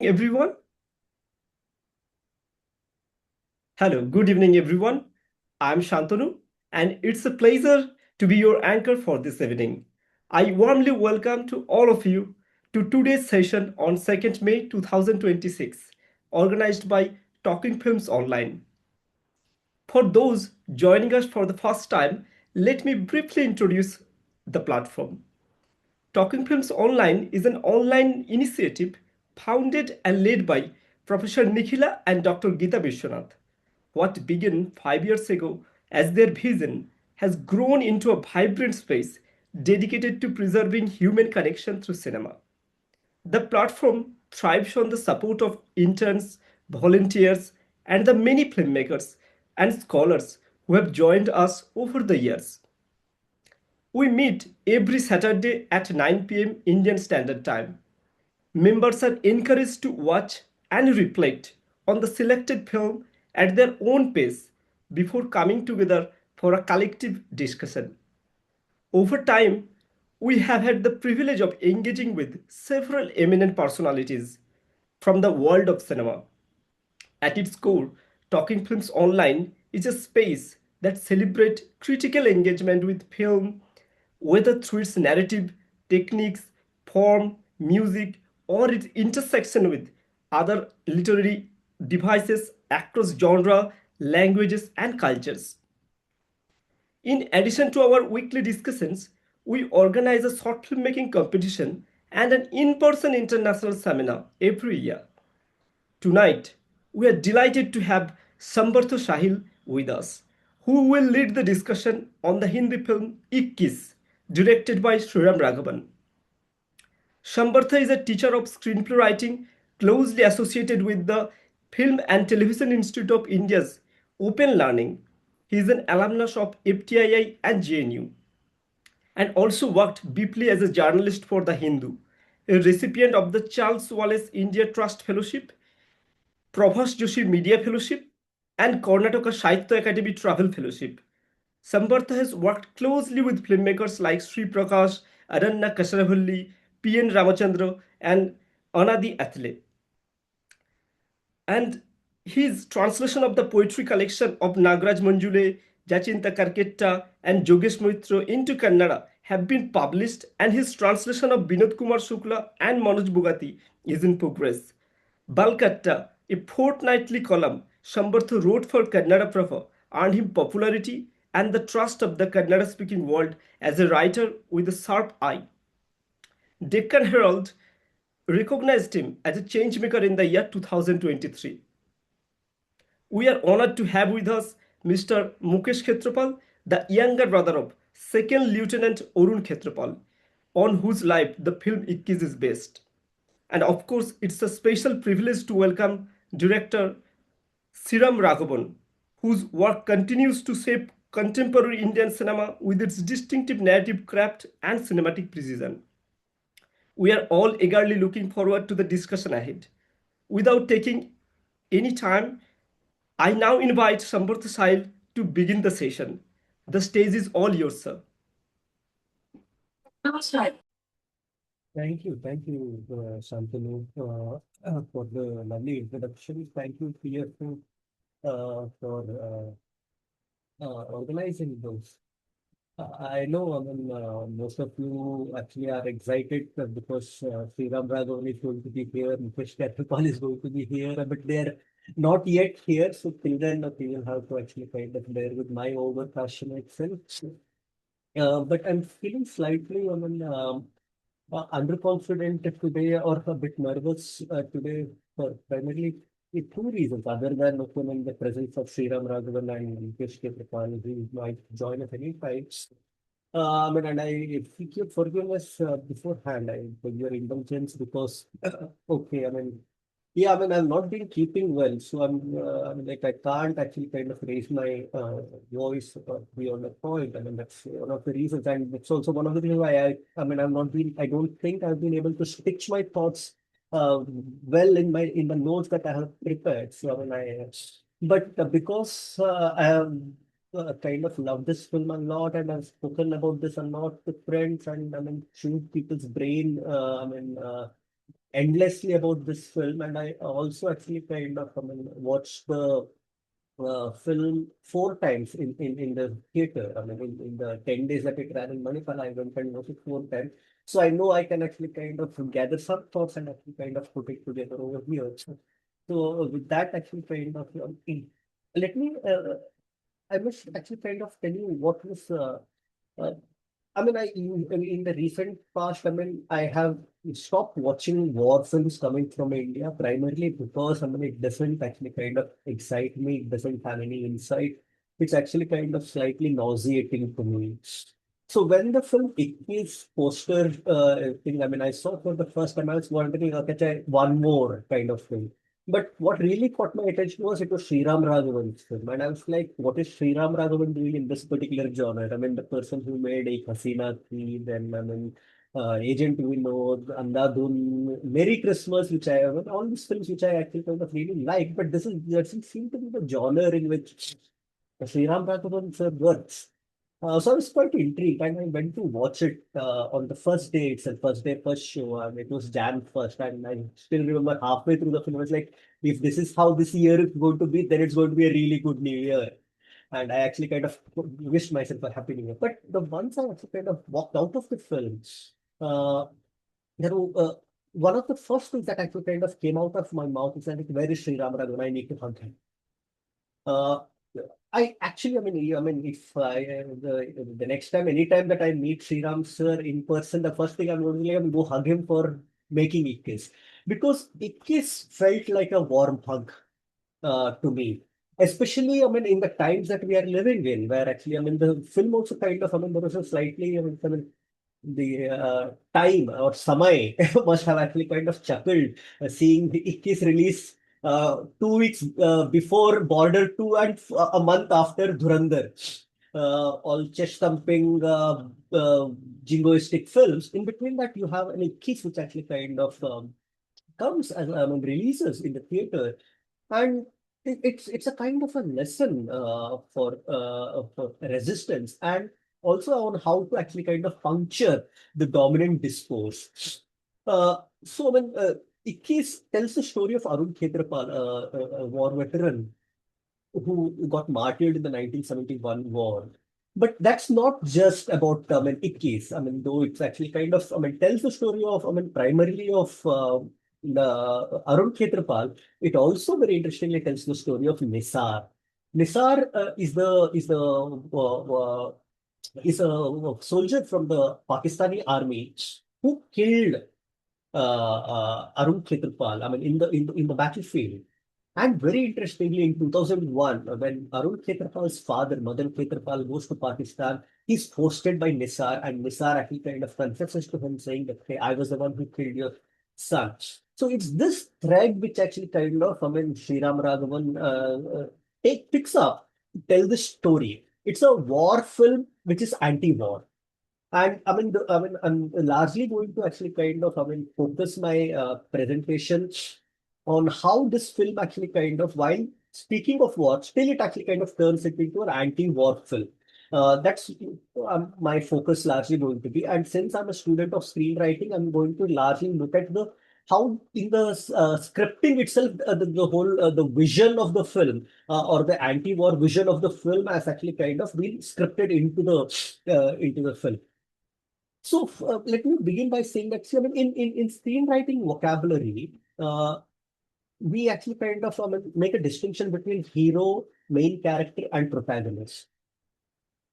Everyone. Hello, good evening, everyone. I'm Shantanu, and it's a pleasure to be your anchor for this evening. I warmly welcome to all of you to today's session on 2nd May 2026, organized by Talking Films Online. For those joining us for the first time, let me briefly introduce the platform. Talking Films Online is an online initiative founded and led by Professor Nikhila and Dr. Geeta Vishwanath. What began 5 years ago as their vision has grown into a vibrant space dedicated to preserving human connection through cinema. The platform thrives on the support of interns, volunteers, and the many filmmakers and scholars who have joined us over the years. We meet every Saturday at 9 p.m. Indian Standard Time. Members are encouraged to watch and reflect on the selected film at their own pace before coming together for a collective discussion. Over time, we have had the privilege of engaging with several eminent personalities from the world of cinema. At its core, Talking Films Online is a space that celebrates critical engagement with film, whether through its narrative, techniques, form, music, or its intersection with other literary devices across genre, languages, and cultures. In addition to our weekly discussions, we organize a short filmmaking competition and an in person international seminar every year. Tonight, we are delighted to have Samvartha Sahil with us, who will lead the discussion on the Hindi film Ikkis, directed by Sriram Raghavan. Samvartha is a teacher of screenplay writing closely associated with the Film and Television Institute of India's Open Learning. He is an alumnus of FTII and JNU and also worked briefly as a journalist for The Hindu, a recipient of the Charles Wallace India Trust Fellowship, Prabhas Joshi Media Fellowship, and Karnataka Sahitya Academy Travel Fellowship. Samvartha has worked closely with filmmakers like Sri Prakash, Aranya Kasaravalli, P.N. Ramachandra, and Anadi Atle. And his translation of the poetry collection of Nagraj Manjule, Jachinta Karketta, and Jogesh Moitra into Kannada have been published, and his translation of Binod Kumar Shukla and Manoj Bugati is in progress. Balkatta, a fortnightly column Samvartha wrote for Kannada Prabha, earned him popularity and the trust of the Kannada speaking world as a writer with a sharp eye. Deccan Herald recognized him as a changemaker in the year 2023. We are honored to have with us Mr. Mukesh Khetrapal, the younger brother of 2nd Lieutenant Arun Khetrapal, on whose life the film Ikkis is based. And of course, it's a special privilege to welcome director Sriram Raghavan, whose work continues to shape contemporary Indian cinema with its distinctive narrative craft and cinematic precision. We are all eagerly looking forward to the discussion ahead. Without taking any time, I now invite Samvartha Sahil to begin the session. The stage is all yours, sir. Thank you, Shantanu, for the lovely introduction. Thank you, Priya, for organizing those. I know, most of you actually are excited because Sriram Raghavan is going to be here, Mukesh Katrapal is going to be here, but they're not yet here. So till then, we will have to actually kind of bear with my over passionate self. But I'm feeling slightly, underconfident today or a bit nervous today for primarily two reasons, other than in the presence of Sriram Raghavan and Ikkis who might join us any time. And if you could forgive us beforehand, for your indulgence, because, okay, yeah, I've not been keeping well, so like I can't actually kind of raise my voice beyond a point. That's one of the reasons, and it's also one of the reasons why I've not been. I don't think I've been able to stitch my thoughts well in the notes that I have prepared. So but because I have kind of loved this film a lot, and I've spoken about this a lot with friends, and chewed people's brain. endlessly about this film, and I also actually kind of watched the film four times in the theater. I mean, in the 10 days that it ran in Manipal, I went and watched it four times. So I know I can actually kind of gather some thoughts and actually kind of put it together over here. So with that, actually kind of, let me, I must actually kind of tell you what was uh, in the recent past, I have stopped watching war films coming from India primarily because, it doesn't actually kind of excite me. It doesn't have any insight. It's actually kind of slightly nauseating to me. So when the film Ikkis poster thing, I saw for the first time, I was wondering, okay, one more kind of thing. But what really caught my attention was it was Sriram Raghavan's film. And I was like, what is Sriram Raghavan doing in this particular genre? The person who made a Hasina 3, then, Agent Vinod, Andhadhun, Merry Christmas, which all these films which I actually kind of really like. But this doesn't seem to be the genre in which Sriram Raghavan sir works. So I was quite intrigued and I went to watch it on the first day itself, first day, first show. And it was Jan 1st. And I still remember halfway through the film, I was like, if this is how this year is going to be, then it's going to be a really good new year. And I actually kind of wished myself a happy new year. But the once I actually kind of walked out of the film, uh, there were, one of the first things that actually kind of came out of my mouth is like, where is Sri Ram Raghavan? I need to hug him. Uh, I actually, if the next time, anytime that I meet Sriram sir in person, the first thing I'm going to do, I'm go hug him for making Ikkis. Because Ikkis felt like a warm hug to me. Especially, in the times that we are living in, where actually, the film also kind of, there was a slightly, the time or Samay must have actually kind of chuckled seeing the Ikkis release 2 weeks before Border 2 and a month after Dhurandhar. All chest thumping, jingoistic films. In between that, you have an Ikkis which actually kind of comes as releases in the theater, and it's a kind of a lesson for resistance and also on how to actually kind of puncture the dominant discourse. So when Ikkis tells the story of Arun Khetrapal, a war veteran who got martyred in the 1971 war. But that's not just about Ikkis. Though it's actually kind of tells the story of primarily of the Arun Khetrapal. It also very interestingly tells the story of Nisar. Nisar is a soldier from the Pakistani army who killed Arun Khetrapal. In the battlefield. And very interestingly, in 2001, when Arun Khetrapal's father, Madan Khetrapal, goes to Pakistan, he's hosted by Nisar, and Nisar actually kind of confesses to him, saying that, hey, I was the one who killed your son. So it's this thread which actually kind of, Sriram Raghavan picks up to tell the story. It's a war film which is anti-war. And I'm largely going to actually kind of, focus my presentation on how this film actually kind of, while speaking of war, still it actually kind of turns it into an anti-war film. That's my focus largely going to be. And since I'm a student of screenwriting, I'm going to largely look at the how in the scripting itself, the whole the vision of the film or the anti-war vision of the film has actually kind of been scripted into the film. So let me begin by saying that, see, in screenwriting vocabulary, we actually kind of make a distinction between hero, main character, and protagonist.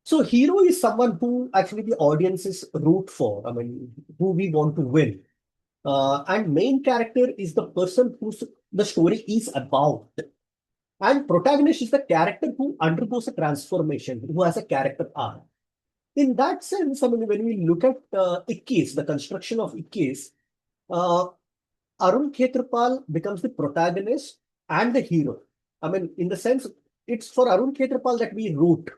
So hero is someone who actually the audiences root for. Who we want to win. And main character is the person whose the story is about. And protagonist is the character who undergoes a transformation, who has a character arc. In that sense, when we look at Ikkis, the construction of Ikkis, uh, Arun Khetrapal becomes the protagonist and the hero. In the sense, it's for Arun Khetrapal that we root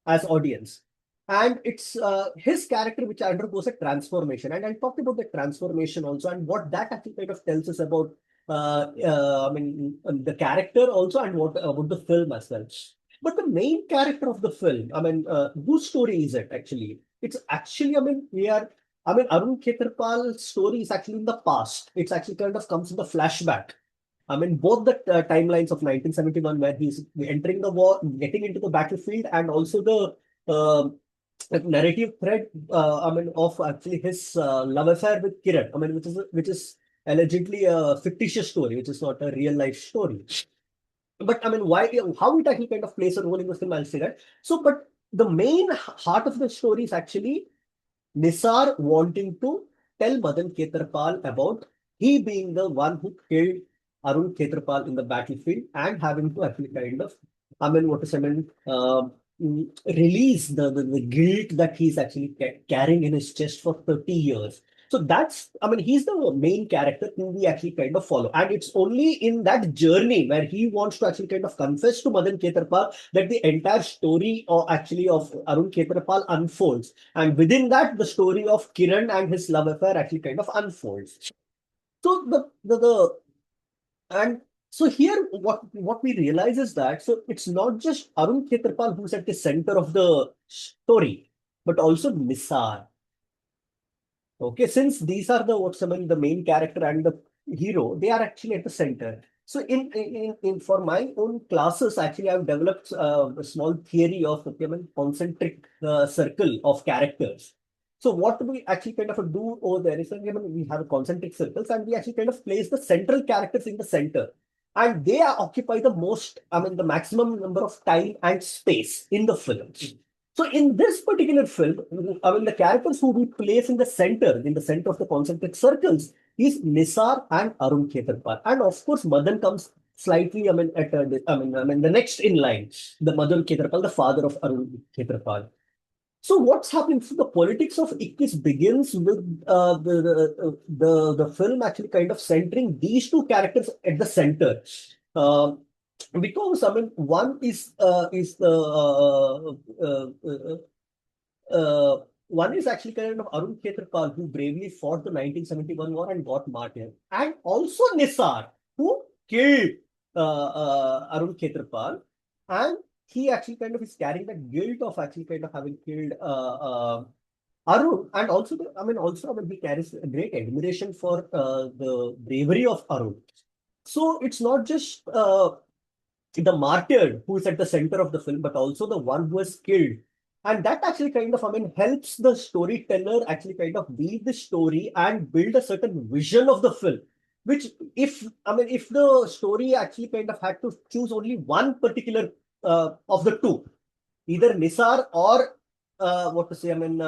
as audience. And it's his character which undergoes a transformation. And I'll talk about the transformation also and what that actually kind of tells us about the character also and what about the film as well. But the main character of the film, whose story is it actually? It's actually, we are I mean, Arun Khetarpal's story is actually in the past. It's actually kind of comes in the flashback. I mean, both the timelines of 1971, where he's entering the war, getting into the battlefield, and also the narrative thread, I mean, of actually his love affair with Kiran. I mean, which is allegedly a fictitious story, which is not a real life story. But I mean, why, how it actually kind of plays a role in the film, I'll say that. So, but the main heart of the story is actually Nisar wanting to tell Madan Khetarpal about he being the one who killed Arun Khetarpal in the battlefield and having to actually kind of, I mean, what is I mean, release the guilt that he's actually carrying in his chest for 30 years. So that's, I mean, he's the main character who we actually kind of follow. And it's only in that journey where he wants to actually kind of confess to Madan Khetarpal that the entire story or actually of Arun Khetarpal unfolds. And within that, the story of Kiran and his love affair actually kind of unfolds. So the and so here what we realize is that so it's not just Arun Khetarpal who's at the center of the story, but also Nisar. Okay, since these are the what's I mean, the main character and the hero, they are actually at the center. So in for my own classes, actually, I've developed a small theory of okay, I mean, concentric circle of characters. So what we actually kind of do over there is I mean, we have concentric circles and we actually kind of place the central characters in the center. And they occupy the most, I mean, the maximum number of time and space in the film. So in this particular film, I mean, the characters who we place in the center of the concentric circles, is Nisar and Arun Khetarpal. And of course, Madan comes slightly, I mean, I mean, the next in line, the Madan Khetarpal, the father of Arun Khetarpal. So what's happening? So the politics of Ikkis begins with the film actually kind of centering these two characters at the center. Uh, because I mean, one is the one is actually kind of Arun Khetarpal, who bravely fought the 1971 war and got martyred, and also Nisar, who killed Arun Khetarpal, and he actually kind of is carrying the guilt of actually kind of having killed Arun, and also, I mean, he carries a great admiration for the bravery of Arun. So it's not just the martyr who is at the center of the film, but also the one who was killed. And that actually kind of, I mean, helps the storyteller actually kind of weave the story and build a certain vision of the film. Which, if I mean, if the story actually kind of had to choose only one particular of the two, either Nisar or what to say, I mean,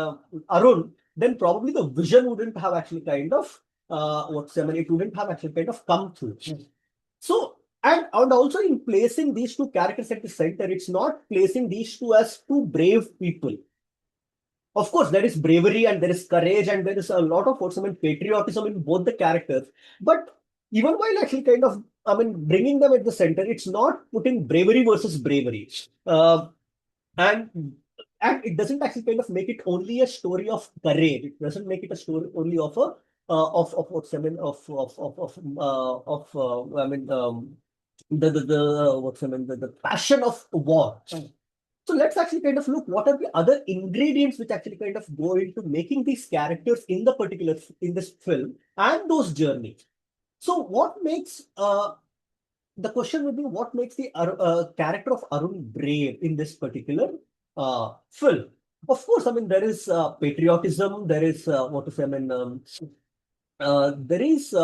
Arun, then probably the vision wouldn't have actually kind of what to say, I mean, it wouldn't have actually kind of come through. So, and also in placing these two characters at the center, it's not placing these two as two brave people. Of course, there is bravery and there is courage and there is a lot of what's I mean, patriotism in both the characters. But even while actually kind of, I mean, bringing them at the center, it's not putting bravery versus bravery. And and it doesn't actually kind of make it only a story of courage. It doesn't make it a story only of a of what's I mean of I mean the what's I mean the passion of war. So let's actually kind of look what are the other ingredients which actually kind of go into making these characters in the particular in this film and those journeys. So what makes the question would be what makes the character of Arun brave in this particular film? Of course, I mean there is patriotism, there is what to say, I mean there is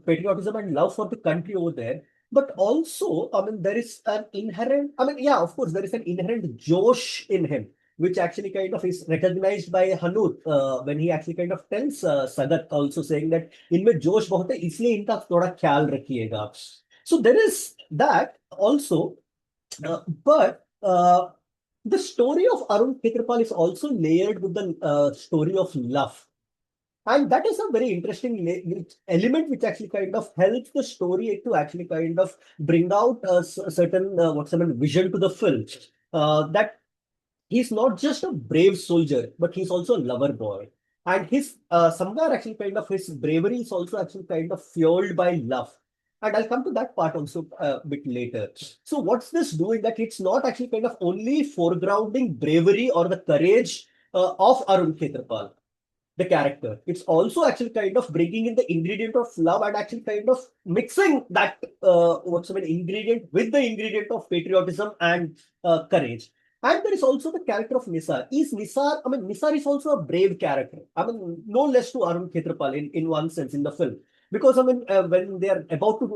patriotism and love for the country over there. But also, I mean, there is an inherent, I mean, yeah, of course, there is an inherent Josh in him, which actually kind of is recognized by Hanut when he actually kind of tells Sagat also saying that इनमें जोश बहुत है इसलिए इनका थोड़ा ख्याल रखिएगा. So there is that also, but the story of Arun Khetarpal is also layered with the story of love. And that is a very interesting element which actually kind of helps the story to actually kind of bring out a certain what's the vision to the film. That he's not just a brave soldier, but he's also a lover boy. And his somewhere actually kind of his bravery is also actually kind of fueled by love. And I'll come to that part also a bit later. So what's this doing? That it's not actually kind of only foregrounding bravery or the courage of Arun Khetarpal, the character. It's also actually kind of bringing in the ingredient of love and actually kind of mixing that what's an ingredient with the ingredient of patriotism and courage. And there is also the character of Nisar. Nisar is also a brave character. No less to Arun Khetrapal in one sense in the film. Because when they are about to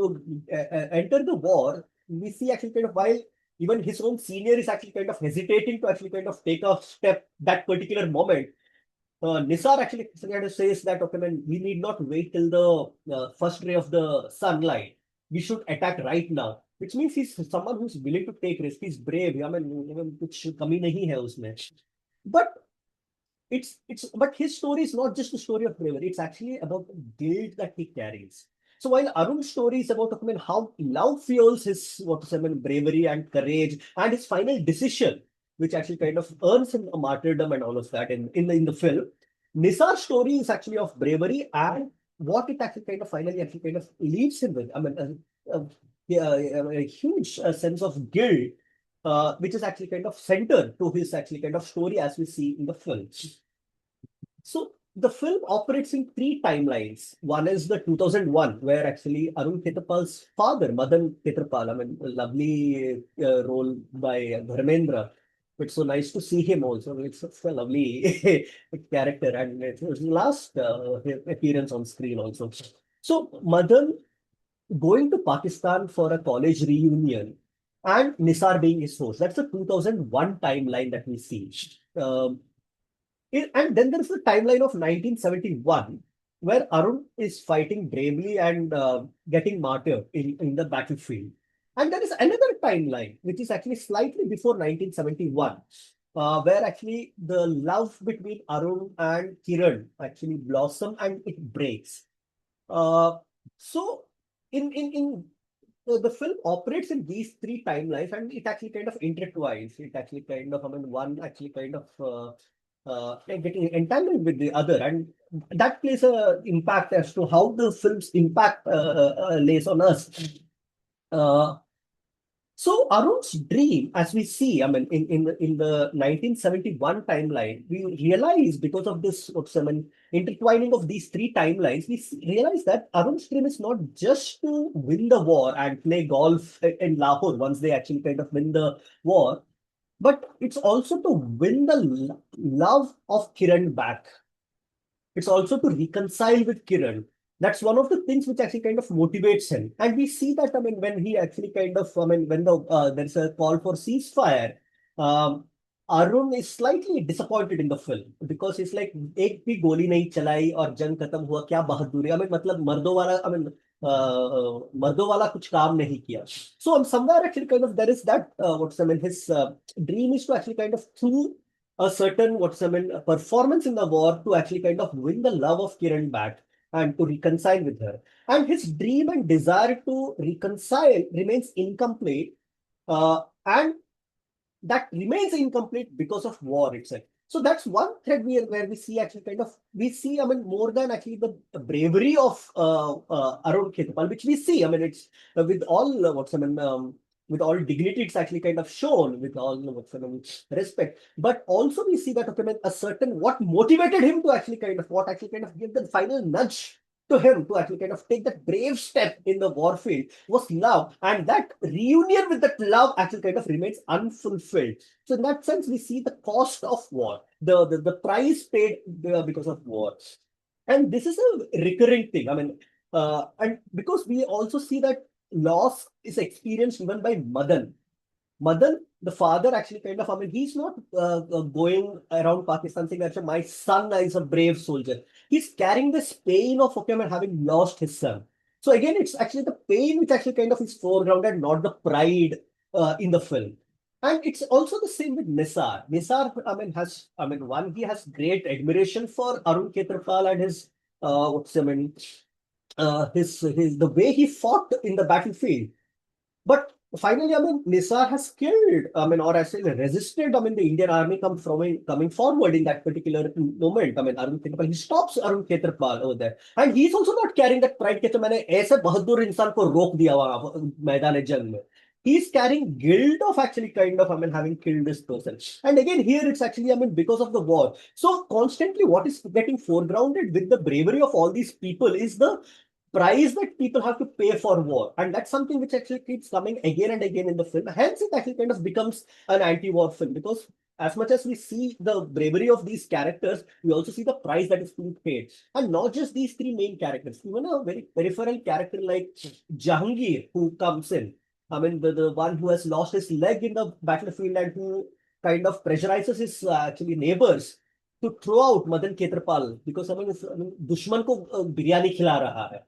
enter the war, we see actually kind of while even his own senior is actually kind of hesitating to actually kind of take a step that particular moment. Nisar actually kind of says that, okay, man, we need not wait till the first ray of the sunlight. We should attack right now. Which means he's someone who's willing to take risk. He's brave. कुछ कमी नहीं है उसमें. But but his story is not just a story of bravery. It's actually about the guilt that he carries. So while Arun's story is about, how love fuels his bravery and courage and his final decision, which actually kind of earns him a martyrdom and all of that in the film. Nisar's story is actually of bravery and what it actually kind of finally actually kind of leaves him with. A huge sense of guilt, which is actually kind of centered to his actually kind of story as we see in the film. So the film operates in three timelines. One is the 2001, where actually Arun Khetrapal's father, Madan Khetrapal, a lovely role by Dharmendra. It's so nice to see him also. It's such a lovely character, and it's his last appearance on screen also. So Madan going to Pakistan for a college reunion and Nisar being his host. That's the 2001 timeline that we see. Um, and then there's the timeline of 1971, where Arun is fighting bravely and getting martyred in the battlefield. And there is another timeline, which is actually slightly before 1971, where actually the love between Arun and Kiran actually blossom and it breaks. Uh, so the film operates in these three timelines and it actually kind of intertwines. It actually kind of, one actually kind of getting entangled with the other, and that plays a impact as to how the film's impact lays on us. Uh, so Arun's dream, as we see, in the 1971 timeline, we realize because of this intertwining of these three timelines, realize that Arun's dream is not just to win the war and play golf in Lahore once they actually kind of win the war, but it's also to win the love of Kiran back. It's also to reconcile with Kiran. That's one of the things which actually kind of motivates him. And we see that, when he actually kind of, when there's a call for ceasefire, um, Arun is slightly disappointed in the film because he's like, एक भी गोली नहीं चलाई और जंग खत्म हुआ क्या बहादुरी. मतलब मर्दों वाला कुछ काम नहीं किया. So somewhere actually kind of there is that his dream is to actually kind of through a certain performance in the war to actually kind of win the love of Kiran back and to reconcile with her. And his dream and desire to reconcile remains incomplete, and that remains incomplete because of war itself. So that's one thread where we see actually kind of we see more than actually the bravery of Arun Khetrapal, which we see. It's with all with all dignity, it's actually kind of shown with all respect. But also we see that a certain what motivated him to actually kind of what actually kind of give the final nudge to him to actually kind of take that brave step in the warfield was love, and that reunion with that love actually kind of remains unfulfilled. So in that sense, we see the cost of war, the price paid because of war, and this is a recurring thing. And because we also see that loss is experienced even by Madan. Madan, the father, actually kind of, he's not going around Pakistan saying that my son is a brave soldier. He's carrying this pain of, having lost his son. So again, it's actually the pain which actually kind of is foregrounded, not the pride in the film. And it's also the same with Nisar. Nisar, one, he has great admiration for Arun Khetrapal and his, the way he fought in the battlefield. But finally, Nisar has killed, or I say resisted, the Indian army coming forward in that particular moment. Arun Khetrapal, he stops Arun Khetrapal over there. And he's also not carrying that pride कि मैंने ऐसे बहादुर इंसान को रोक दिया वहां मैदान जंग में. he's carrying guilt of actually kind of, I mean, having killed this person. And again, here it's actually, I mean, because of the war. So constantly what is getting foregrounded with the bravery of all these people is the price that people have to pay for war. And that's something which actually keeps coming again and again in the film. Hence, it actually kind of becomes an anti-war film because as much as we see the bravery of these characters, we also see the price that is being paid. And not just these three main characters, even a very peripheral character like Jahangir, who comes in. I mean, the one who has lost his leg in the battlefield and who kind of pressurizes his actually neighbors to throw out Madan Ketrapal because I mean दुश्मन को बिरयानी खिला रहा है.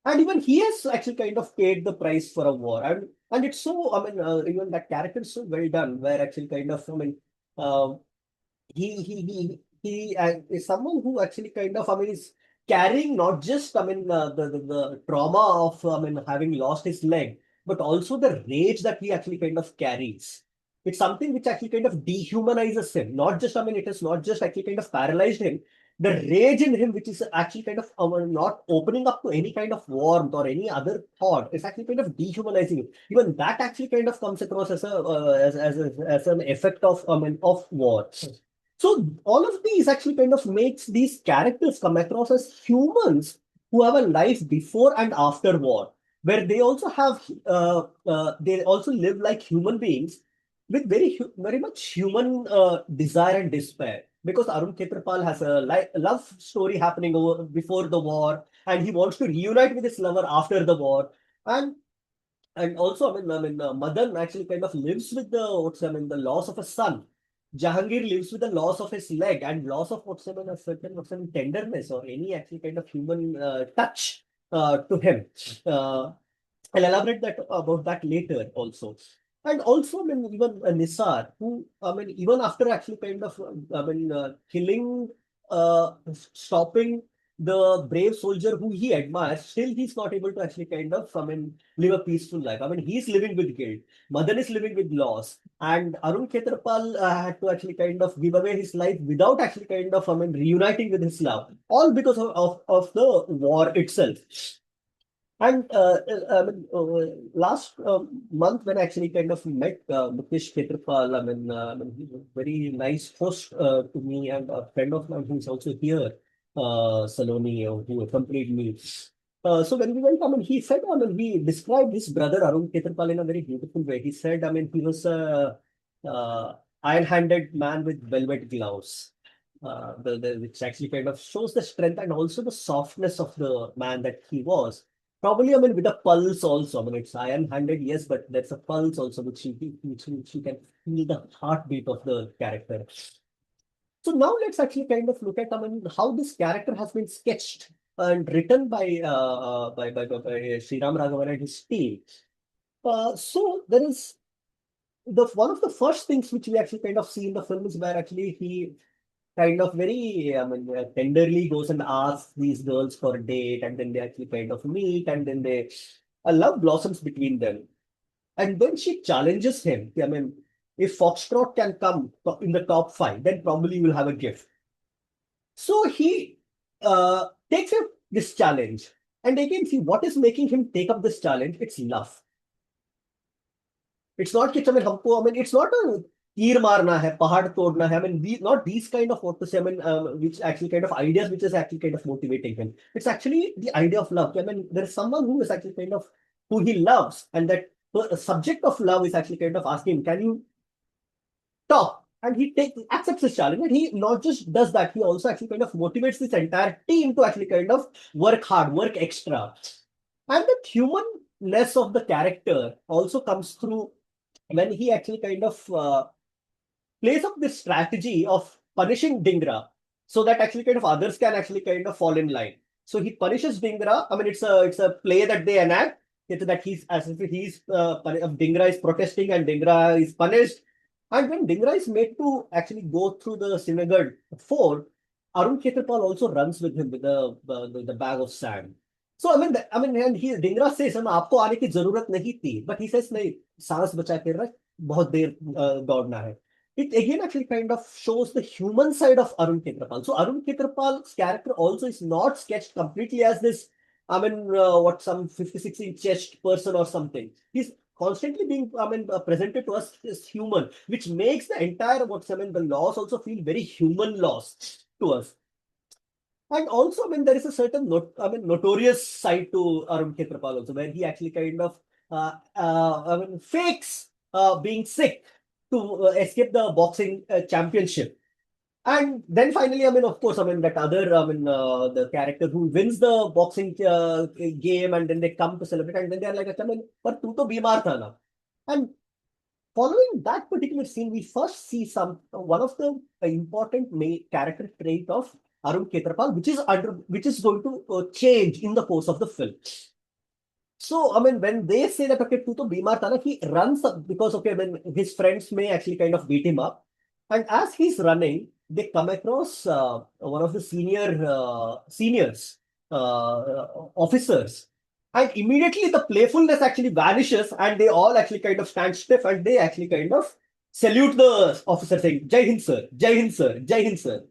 And even he has actually kind of paid the price for a war. And it's so, I mean, even that character is so well done, where actually kind of, I mean, uh, he is someone who actually kind of, I mean, is carrying not just, I mean, the trauma of, I mean, having lost his leg, but also the rage that he actually kind of carries. It's something which actually kind of dehumanizes him. Not just, I mean, it has not just actually kind of paralyzed him. The rage in him, which is actually kind of not opening up to any kind of warmth or any other thought, is actually kind of dehumanizing him. Even that actually kind of comes across as as an effect of, I mean, of war. So all of these actually kind of makes these characters come across as humans who have a life before and after war, where they also have they also live like human beings with very much human desire and despair. Because Arun Khetrapal has a love story happening before the war, and he wants to reunite with his lover after the war, and also, Madan actually kind of lives with the loss of a son. Jahangir lives with the loss of his leg and loss of a certain tenderness or any actually kind of human touch to him. Uh, I'll elaborate that about that later also. And also, I mean, even Nisar, who, I mean, even after actually kind of, killing, stopping the brave soldier who he admires, still he's not able to actually kind of, I mean, live a peaceful life. I mean, he's living with guilt. Madan is living with loss. And Arun Khetrapal had to actually kind of give away his life without actually kind of, I mean, reuniting with his love. All because of the war itself. And last month when I actually kind of met Mukesh Khetrapal, he's a very nice host to me and a friend of mine who's also here, Saloni, who accompanied me. So when we went, I mean, he said, I mean, he described his brother Arun Khetrapal in a very beautiful way. He said, I mean, he was a iron-handed man with velvet gloves. Which actually kind of shows the strength and also the softness of the man that he was. Probably, I mean, with a pulse also. I mean, it's iron-handed, yes, but there's a pulse also, which you can feel the heartbeat of the character. So now let's actually kind of look at, I mean, how this character has been sketched and written by Sriram Raghavan and his team. So there is the one of the first things which we actually kind of see in the film is where actually he kind of very, I mean, tenderly goes and asks these girls for a date, and then they actually kind of meet, and then they a love blossoms between them. And then she challenges him. I mean, if Foxtrot can come in the top five, then probably you will have a gift. So he takes up this challenge. And again, see what is making him take up this challenge? It's love. It's not कि I mean हमको I mean it's not a तीर मारना है पहाड़ तोड़ना है I mean not these kind of what to say I mean which actually kind of ideas which is actually kind of motivating him. It's actually the idea of love. I mean there is someone who is actually kind of who he loves, and that subject of love is actually kind of asking, can you talk? And he accepts this challenge, and he not just does that, he also actually kind of motivates this entire team to actually kind of work hard, work extra. And the humanness of the character also comes through when he actually kind of plays up this strategy of punishing Dingra so that actually kind of others can actually kind of fall in line. So he punishes Dingra. I mean, it's a play that they enact. It's that he's as if Dingra is protesting and Dingra is punished. And when Dingra is made to actually go through the Srinagar fort, Arun Khetrapal also runs with him with the bag of sand. So and he Dingra says, "हम आपको आने की जरूरत नहीं थी," but he says, "नहीं, सांस बचा के रख, बहुत देर दौड़ना है." It again actually kind of shows the human side of Arun Khetrapal. So Arun Khetrapal's character also is not sketched completely as this, what some 56-inch chest person or something. He's constantly being, presented to us as human, which makes the entire the laws also feel very human laws to us. And also, there is a certain notorious side to Arun Khetrapal also, where he actually kind of fakes being sick to escape the boxing championship. And then finally, of course, that other, the character who wins the boxing game, and then they come to celebrate, and then they're like, "But tu to bimar tha na." And following that particular scene, we first see one of the important character trait of Arun Ketrapal, which is going to change in the course of the film. So, when they say that, okay, Tuto Bimar Tana, he runs up because, okay, when his friends may actually kind of beat him up. And as he's running, they come across one of the seniors, officers. And immediately the playfulness actually vanishes, and they all actually kind of stand stiff, and they actually kind of salute the officer saying, Jai Hind sir, Jai Hind sir, Jai Hind sir.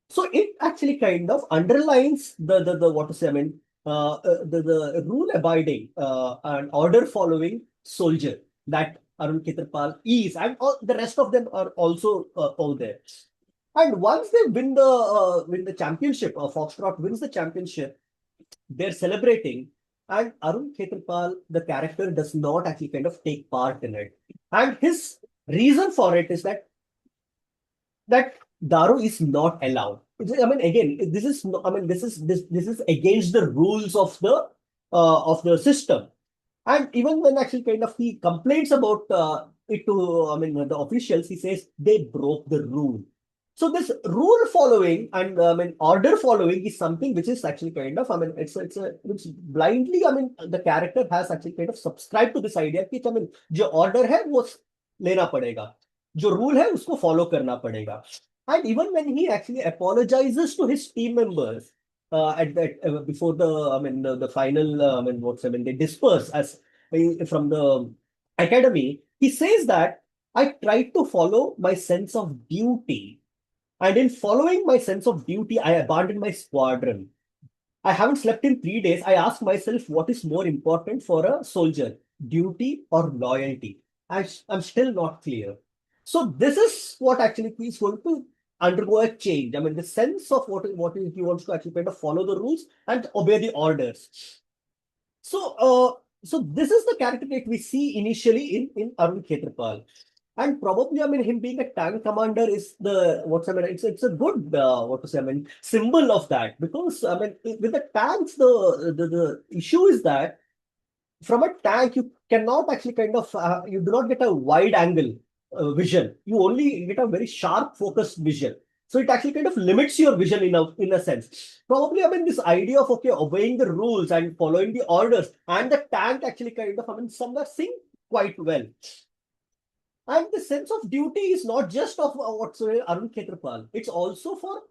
So it actually kind of underlines the what to say, the rule abiding and order following soldier that Arun Ketrapal is, and all, the rest of them are also all there. And once they win the championship, Foxtrot wins the championship, they're celebrating, and Arun Khetrapal, the character, does not actually kind of take part in it. And his reason for it is that Daru is not allowed. Again, this is this is against the rules of the system. And even when actually kind of he complains about it to the officials, he says they broke the rule. So this rule following and order following is something which is actually kind of it's blindly the character has actually kind of subscribed to this idea कि जो order है वो लेना पड़ेगा, जो rule है उसको follow करना पड़ेगा. And even when he actually apologizes to his team members at that before the final they disperse as from the academy, he says that I tried to follow my sense of duty, and in following my sense of duty, I abandoned my squadron. I haven't slept in 3 days. I asked myself what is more important for a soldier, duty or loyalty. I'm still not clear. So this is what actually is going to undergo a change. The sense of what is he wants to actually kind of follow the rules and obey the orders. So, so this is the character that we see initially in Arun Khetrapal. And probably, him being a tank commander is the it's a good what to say, symbol of that, because with the tanks, the issue is that from a tank you cannot actually kind of you do not get a wide angle vision. You only get a very sharp focused vision. So it actually kind of limits your vision in a sense. Probably, this idea of okay obeying the rules and following the orders and the tank actually kind of somewhere sync quite well. And the sense of duty is not just of what's Arun Khetrapal. It's also for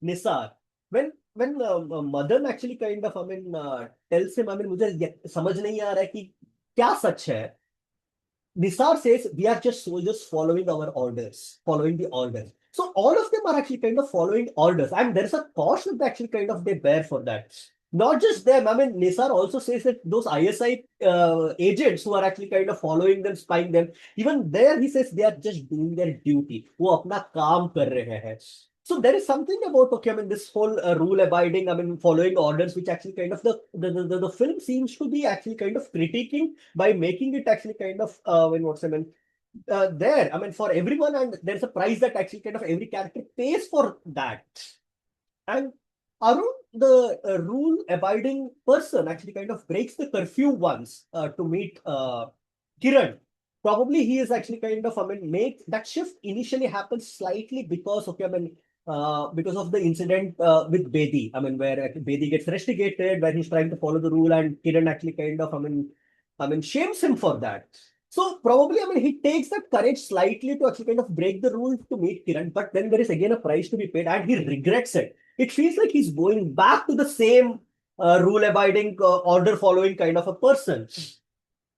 Nisar. When Madan actually kind of tells him, मुझे समझ नहीं आ रहा है कि क्या सच है. Nisar says we are just soldiers following our orders, following the orders. So all of them are actually kind of following orders, and there's a cost that actually kind of they bear for that. Not just them. Nisar also says that those ISI agents who are actually kind of following them, spying them, even there he says they are just doing their duty. वो अपना काम कर रहे हैं. So there is something about okay, this whole rule abiding, following orders, which actually kind of the film seems to be actually kind of critiquing by making it actually kind of there. For everyone, and there's a price that actually kind of every character pays for that. And Arun, the rule abiding person, actually kind of breaks the curfew once to meet Kiran. Probably he is actually kind of make that shift initially happens slightly because okay, because of the incident with Bedi. Where Bedi gets rusticated, where he's trying to follow the rule, and Kiran actually kind of shames him for that. So probably, he takes that courage slightly to actually kind of break the rule to meet Kiran, but then there is again a price to be paid, and he regrets it. It feels like he's going back to the same rule-abiding, order-following kind of a person.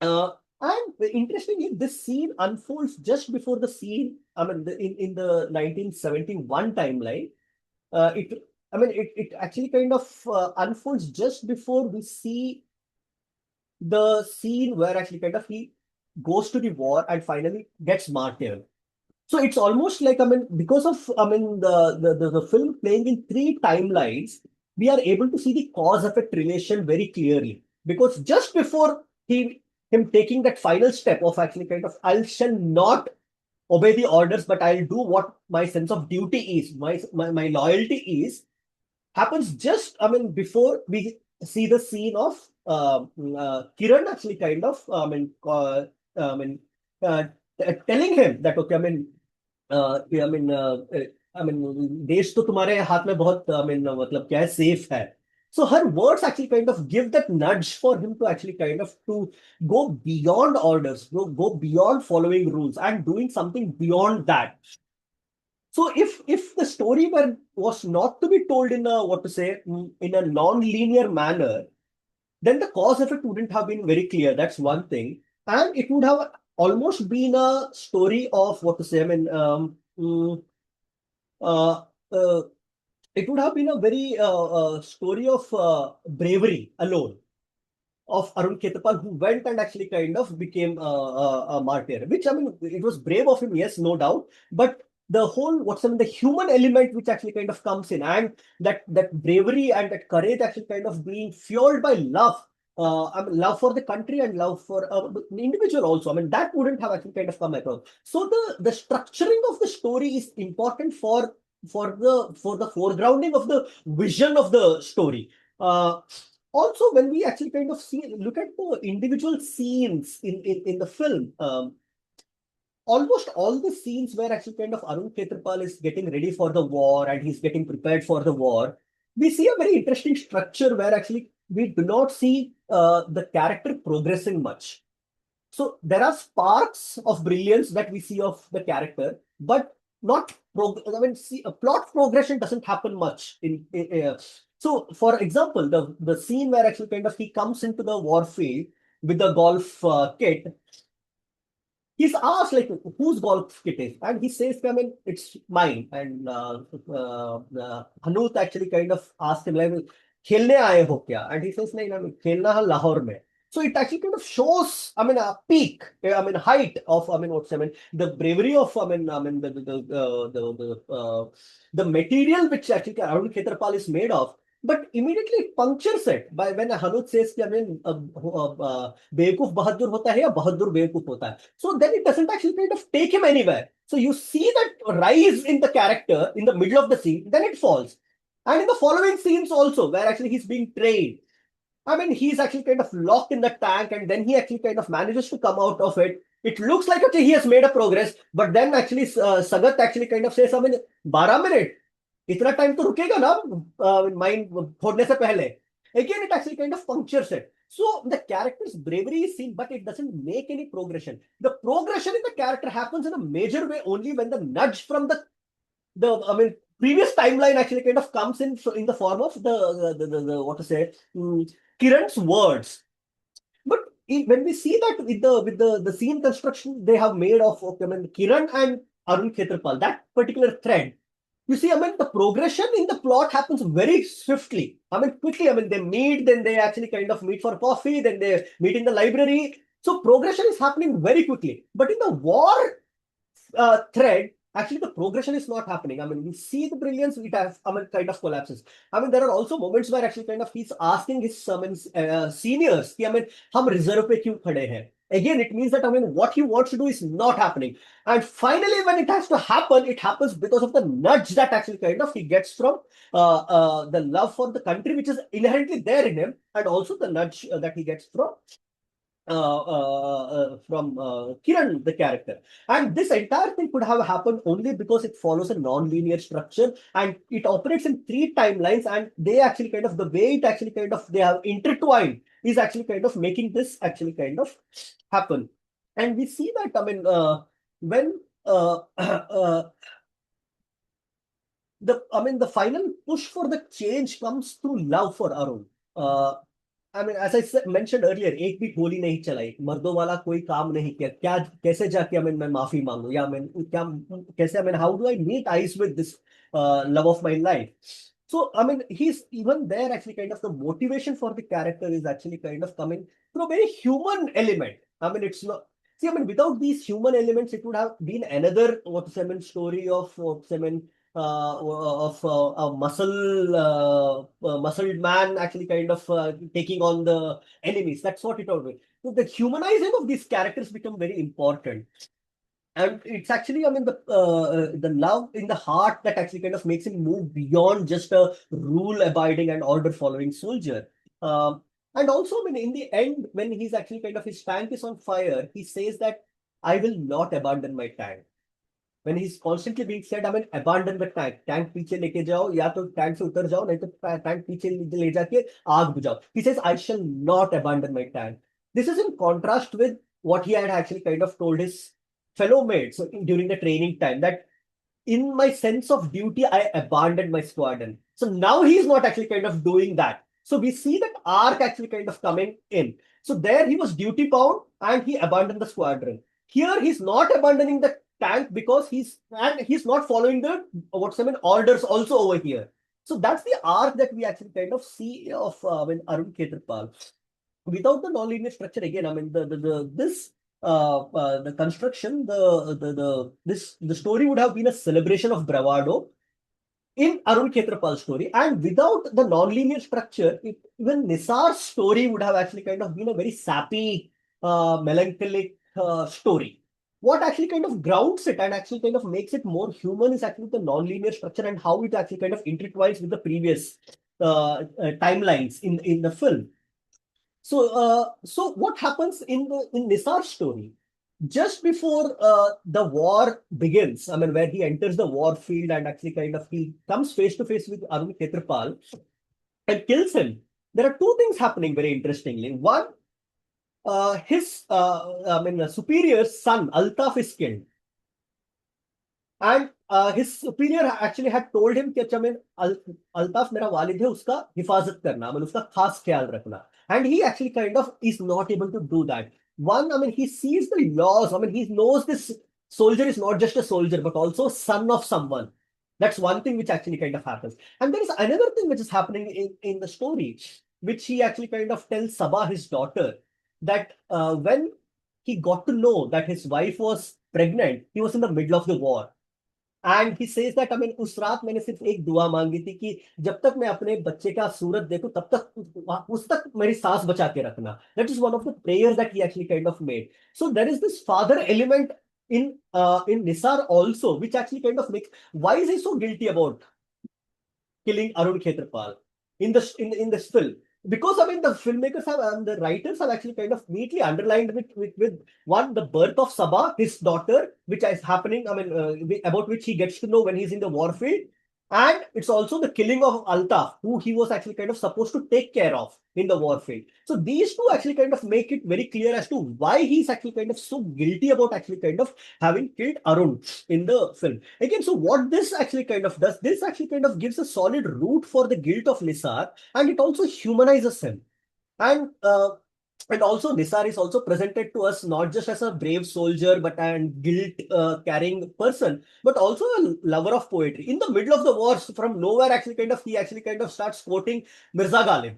And interestingly, this scene unfolds just before the scene. In the 1971 timeline, it actually kind of unfolds just before we see the scene where actually kind of he goes to the war and finally gets martyred. So it's almost like, because of, the film playing in three timelines, we are able to see the cause-effect relation very clearly. Because just before him taking that final step of actually kind of, I shall not obey the orders, but I'll do what my sense of duty is, my loyalty is, happens just, before we see the scene of Kiran actually kind of, I mean, uh, telling him that, okay, I mean, देश तो तुम्हारे हाथ में बहुत, मतलब क्या है, safe है. So her words actually kind of give that nudge for him to actually kind of to go beyond orders, go beyond following rules and doing something beyond that. So if the story was not to be told in a, what to say, in a non-linear manner, then the cause effect wouldn't have been very clear. That's one thing, and it would have almost been a story of, what to say. Uh, uh, it would have been a very story of bravery alone of Arun Khetarpal, who went and actually kind of became a martyr. Which, it was brave of him, yes, no doubt, but the whole, the human element which actually kind of comes in, and that bravery and that courage actually kind of being fueled by love. Love for the country and love for the individual also. That wouldn't have actually kind of come across. So the structuring of the story is important for the foregrounding of the vision of the story. Also, when we actually kind of look at the individual scenes in the film, almost all the scenes where actually kind of Arun Khetarpal is getting ready for the war and he's getting prepared for the war, we see a very interesting structure where actually we do not see the character progressing much. So there are sparks of brilliance that we see of the character, but not see, a plot progression doesn't happen much so for example, the scene where actually kind of he comes into the war field with the golf kit, he's asked like whose golf kit is, and he says, it's mine. And Hanut actually kind of asked him like, खेलने आए हो क्या? And he says, नहीं ना, खेलना है लाहौर में. So it actually kind of shows, a peak, height of, the bravery of, the material which actually Arun Khetarpal is made of. But immediately it punctures it by when Hanuj says, बेवकूफ बहादुर होता है या बहादुर बेवकूफ होता है. So then it doesn't actually kind of take him anywhere. So you see that rise in the character in the middle of the scene, then it falls. And in the following scenes also, where actually he's being trained, he's actually kind of locked in the tank and then he actually kind of manages to come out of it. It looks like, okay, he has made a progress, but then actually Sagat actually kind of says, 12 minutes, इतना time तो रुकेगा ना mind फोड़ने से पहले. Again, it actually kind of punctures it. So the character's bravery is seen, but it doesn't make any progression. The progression in the character happens in a major way only when the nudge from the previous timeline actually kind of comes in the form of the what to say, Kiran's words. But when we see that with the scene construction they have made of, okay, Kiran and Arun Khetarpal, that particular thread, you see, the progression in the plot happens very swiftly. Quickly. They meet, then they actually kind of meet for coffee, then they meet in the library. So progression is happening very quickly. But in the war thread, actually the progression is not happening. We see the brilliance, it has, kind of collapses. There are also moments where actually kind of he's asking his seniors, कि, हम reserve पे क्यों खड़े हैं? Again, it means that what he wants to do is not happening. And finally, when it has to happen, it happens because of the nudge that actually kind of he gets from the love for the country, which is inherently there in him, and also the nudge that he gets from Kiran, the character. And this entire thing could have happened only because it follows a non-linear structure and it operates in three timelines, and they actually kind of, the way it actually kind of they have intertwined is actually kind of making this actually kind of happen. And we see that, when the final push for the change comes through love for Arun. As I mentioned earlier, एक भी गोली नहीं चलाई, मर्दों वाला कोई काम नहीं किया, क्या कैसे जाके मैं माफी मांगू, या क्या कैसे how do I meet eyes with this love of my life? So he's even there actually kind of the motivation for the character is actually kind of coming through a very human element. It's not. See, I mean, without these human elements, it would have been another story of a muscled man actually kind of taking on the enemies. That's what it would be. So the humanizing of these characters become very important. And it's actually, I mean, the love in the heart that actually kind of makes him move beyond just a rule-abiding and order-following soldier. And also, I mean, in the end, when he's actually kind of his tank is on fire, he says that I will not abandon my tank. When he's constantly being said, I mean, abandon the tank. Tank पीछे लेके जाओ या तो tank से उतर जाओ नहीं तो tank पीछे ले जाके आग बुझाओ. He says, I shall not abandon my tank. This is in contrast with what he had actually kind of told his fellow mates during the training time that in my sense of duty, I abandoned my squadron. So now he's not actually kind of doing that. So we see that arc actually kind of coming in. So there he was duty bound and he abandoned the squadron. Here he's not abandoning the tank because he's not following the orders also over here. So that's the arc that we actually kind of see of Arun Khetarpal. Without the non-linear structure, again, I mean the construction, the story would have been a celebration of bravado in Arun Khetrapal's story, and without the non-linear structure, even Nisar's story would have actually kind of been a very sappy, melancholic story. What actually kind of grounds it and actually kind of makes it more human is actually the non-linear structure and how it actually kind of intertwines with the previous timelines in the film. So what happens in Nisar's story? Just before the war begins, I mean, where he enters the war field and actually kind of he comes face to face with Arun Khetrapal and kills him. There are two things happening very interestingly. One, his superior's son Altaf is killed, and his superior actually had told him कि अच्छा मैं अल्ताफ मेरा वालिद है उसका हिफाजत करना मतलब उसका खास ख्याल रखना. And he actually kind of is not able to do that. One, I mean, he sees the laws. I mean, he knows this soldier is not just a soldier, but also son of someone. That's one thing which actually kind of happens. And there is another thing which is happening in the story, which he actually kind of tells Sabah, his daughter, that when he got to know that his wife was pregnant, he was in the middle of the war. And he says that I mean उस रात मैंने सिर्फ एक दुआ मांगी थी कि जब तक मैं अपने बच्चे का सूरत देखूं तब तक उस तक मेरी सांस बचा के रखना. That is one of the prayers that he actually kind of made. So there is this father element in Nisar also, which actually kind of makes why is he so guilty about killing Arun Khetrapal in this film? Because I mean the filmmakers have and the writers have actually kind of neatly underlined with one the birth of Sabah, his daughter, which is happening. I mean about which he gets to know when he's in the warfield, and it's also the killing of Altaf, who he was actually kind of supposed to take care of in the warfield. So these two actually kind of make it very clear as to why he's actually kind of so guilty about actually kind of having killed Arun in the film. Again, so what this actually kind of does, this actually kind of gives a solid root for the guilt of Nisar, and it also humanizes him. And also Nisar is also presented to us not just as a brave soldier, but an guilt carrying person, but also a lover of poetry. In the middle of the wars, from nowhere, he actually kind of starts quoting Mirza Ghalib.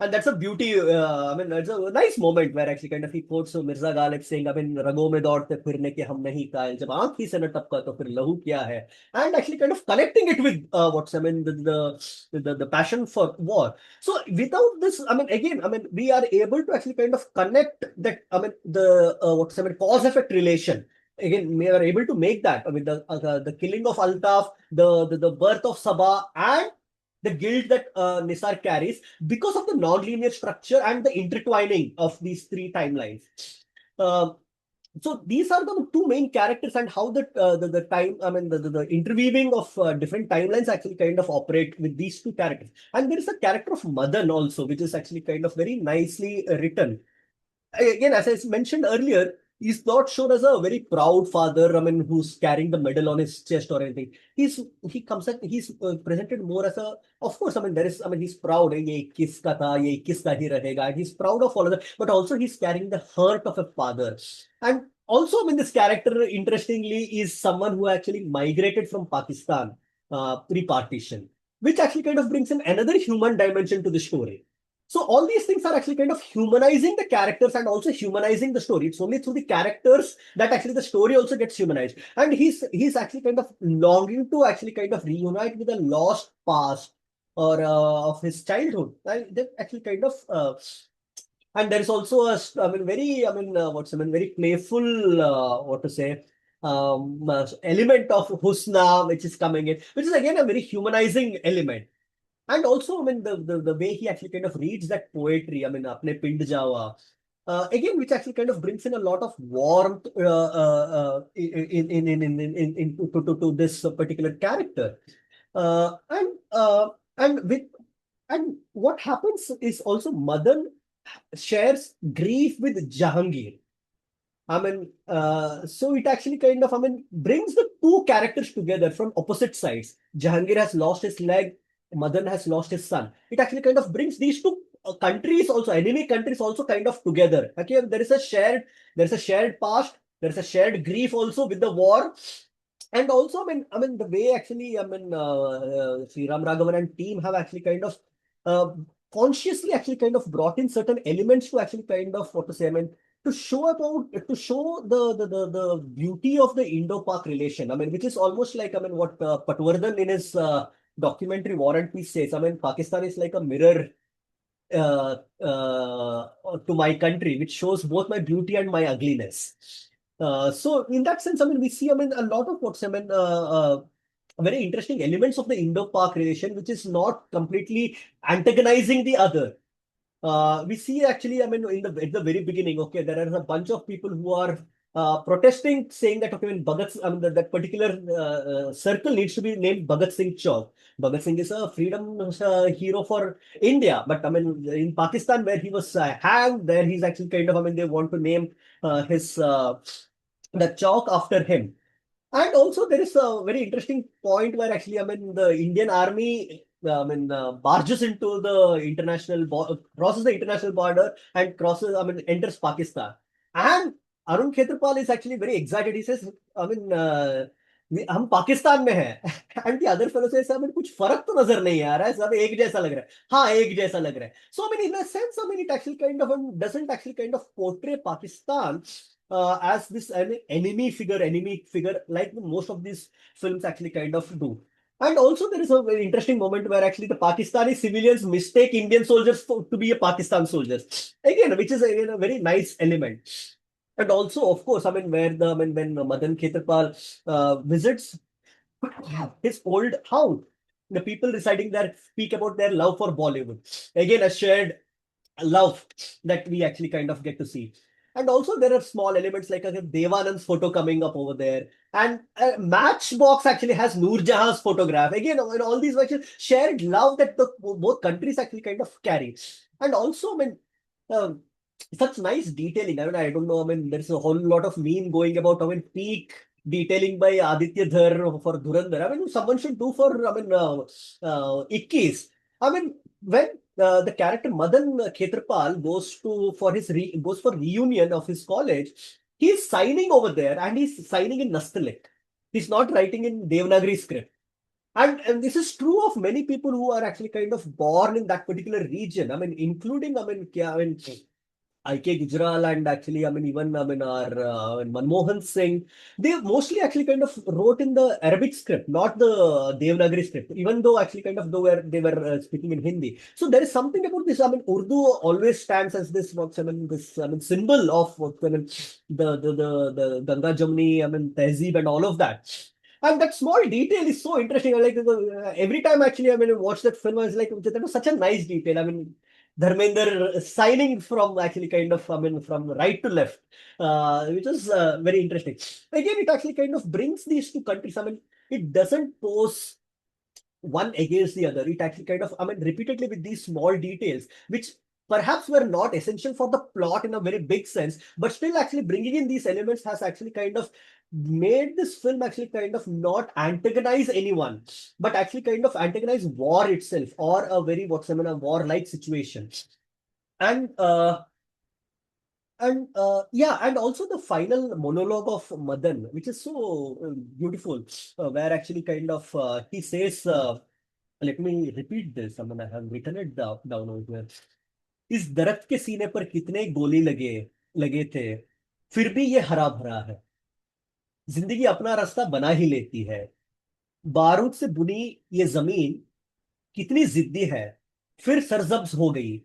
And that's a beauty. I mean, it's a nice moment where actually kind of he quotes Mirza Ghalib saying, I mean, रगों में दौड़ते फिरने के हम नहीं कायल जब आंख ही से न टपका तो फिर लहू क्या है. And actually kind of connecting it with the passion for war. So without this, I mean, again, I mean, we are able to actually kind of connect that. I mean, the cause effect relation. Again, we are able to make that. I mean, the killing of Altaf, the birth of Sabah, and the guilt that Nisar carries because of the non-linear structure and the intertwining of these three timelines. Uh, so these are the two main characters and how the time, I mean, the interweaving of different timelines actually kind of operate with these two characters. And there is a character of Madan also, which is actually kind of very nicely written. Again, as I mentioned earlier, he's not shown as a very proud father, I mean, who's carrying the medal on his chest or anything. He's presented more as a, of course, I mean, he's proud, ye Ikkis ka tha, ye Ikkis ka hi rahega, and he's proud of all of that, but also he's carrying the hurt of a father. And also, I mean, this character, interestingly, is someone who actually migrated from Pakistan pre-partition, which actually kind of brings in another human dimension to the story. So all these things are actually kind of humanizing the characters and also humanizing the story. It's only through the characters that actually the story also gets humanized. And he's actually kind of longing to actually kind of reunite with a lost past or of his childhood. And that actually kind of and there is also I mean, very, I mean, what's I mean, very playful, what to say, element of Husna, which is coming in, which is again a very humanizing element. And also, I mean, the way he actually kind of reads that poetry, I mean, Apne Pind Jawa, again, which actually kind of brings in a lot of warmth to this particular character. Uh, and uh, and with and what happens is also Madan shares grief with Jahangir. I mean, so it actually kind of, I mean, brings the two characters together from opposite sides. Jahangir has lost his leg, Madan has lost his son. It actually kind of brings these two countries also, enemy countries also kind of together. Okay, there is a shared past, there is a shared grief also with the war. And also, I mean, the way actually, Sriram Raghavan and team have actually kind of uh, consciously actually kind of brought in certain elements to actually kind of, what to say, I mean, to show the beauty of the Indo-Pak relation. I mean, which is almost like, I mean, what Patwardhan in his documentary War and Peace says. I mean, Pakistan is like a mirror to my country, which shows both my beauty and my ugliness. So in that sense, I mean, we see, I mean, a lot of what's, I mean, very interesting elements of the Indo-Pak relation, which is not completely antagonizing the other. We see actually, I mean, at the very beginning, okay, there are a bunch of people who are protesting, saying that okay, when I mean, that particular circle needs to be named Bhagat Singh Chowk. Bhagat Singh is a freedom hero for India, but I mean, in Pakistan, where he was hanged, there he's actually kind of, I mean, they want to name his the chalk after him. And also, there is a very interesting point where actually, I mean, the Indian army, barges into the crosses the international border and crosses, I mean, enters Pakistan. And Arun Khetrapal is actually very excited. He says, I mean, हम पाकिस्तान में हैं and the other fellow से हमें कुछ फर्क तो नजर नहीं आ रहा है सब एक जैसा लग रहा है हाँ एक जैसा लग रहा है so I mean in a sense I mean it actually kind of doesn't actually kind of portray Pakistan as this enemy figure, like most of these films actually kind of do. And also, there is a very interesting moment where actually the Pakistani civilians mistake Indian soldiers to be a Pakistan soldiers. Again, which is a very nice element. And also, of course, I mean, I mean, when Madan Khetarpal visits his old house, the people residing there speak about their love for Bollywood. Again, a shared love that we actually kind of get to see. And also there are small elements like a Devanand's photo coming up over there. And Matchbox actually has Noor Jahan's photograph. Again, in all these actually shared love that both countries actually kind of carry. And also, I mean, um, such nice detailing. I mean, I don't know. I mean, there's a whole lot of meme going about. I mean, peak detailing by Aditya Dhar for Dhurandhar. I mean, someone should do for, I mean, Ikkis. I mean, when the character Madan Khetrapal goes for reunion of his college, he's signing over there and he's signing in Nastaliq. He's not writing in Devanagari script. And this is true of many people who are actually kind of born in that particular region. I mean, including, I mean, I.K. Gujral and actually, I mean, even I mean, our Manmohan Singh, they mostly actually kind of wrote in the Arabic script, not the Devanagari script, even though actually kind of though they were speaking in Hindi. So there is something about this. I mean, Urdu always stands as this, what I mean, this I mean, symbol of what I mean, the Ganga Jamni, I mean, Tehzeeb and all of that. And that small detail is so interesting. Like every time, actually, I mean, I watch that film, I was like, that was such a nice detail. I mean, Dharmender signing from actually kind of, I mean, from right to left, which is very interesting. Again, it actually kind of brings these two countries. I mean, it doesn't pose one against the other. It actually kind of, I mean, repeatedly with these small details, which perhaps were not essential for the plot in a very big sense, but still actually bringing in these elements has actually kind of made this film actually kind of not antagonize anyone, but actually kind of antagonize war itself or a very what's I mean, a war-like situation. And yeah, and also the final monologue of Madan, which is so beautiful, where actually kind of he says, let me repeat this. I mean, I have written it down over here. इस दरख्त के सीने पर कितने गोली लगे लगे थे, फिर भी ये हरा भरा है। जिंदगी अपना रास्ता बना ही लेती है। बारूद से बुनी ये जमीन कितनी जिद्दी है, फिर सरजब्ज हो गई।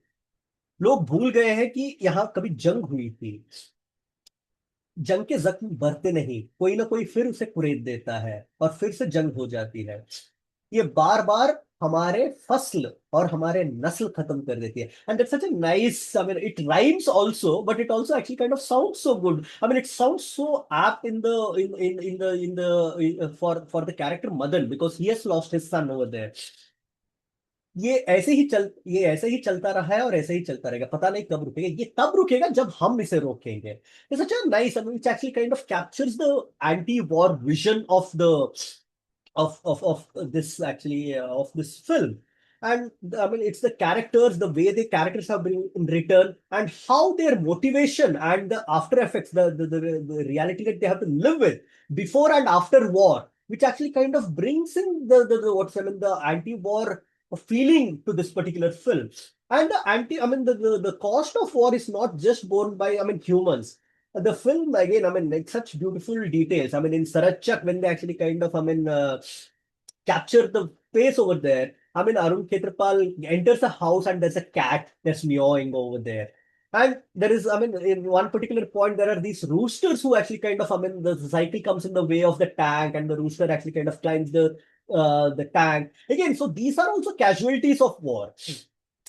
लोग भूल गए हैं कि यहाँ कभी जंग हुई थी। जंग के जख्म भरते नहीं, कोई ना कोई फिर उसे कुरेद देता है और फिर से जंग हो जाती है। ये बार बार हमारे फसल और हमारे नस्ल खत्म कर देती है। And that's such a nice, I mean it rhymes also, but it also actually kind of sounds so good. I mean it sounds so apt in the in the for the character Madan, because he has lost his son over there. ये ऐसे ही चलता रहा है और ऐसे ही चलता रहेगा, पता नहीं कब रुकेगा। ये तब रुकेगा जब हम इसे रोकेंगे। It's such a nice, which actually kind of captures the anti-war vision of this actually of this film. And I mean, it's the characters, the way the characters have been written, and how their motivation and the after effects, the reality that they have to live with before and after war, which actually kind of brings in the what's I mean the anti-war feeling to this particular film. And the cost of war is not just borne by, I mean, humans. The film again, I mean, like such beautiful details. I mean, in Sarachak, when they actually kind of, capture the face over there. I mean, Arun Khetrapal enters a house and there's a cat that's meowing over there. And there is, I mean, in one particular point, there are these roosters who actually kind of, I mean, the society comes in the way of the tank, and the rooster actually kind of climbs the tank. Again, so these are also casualties of war.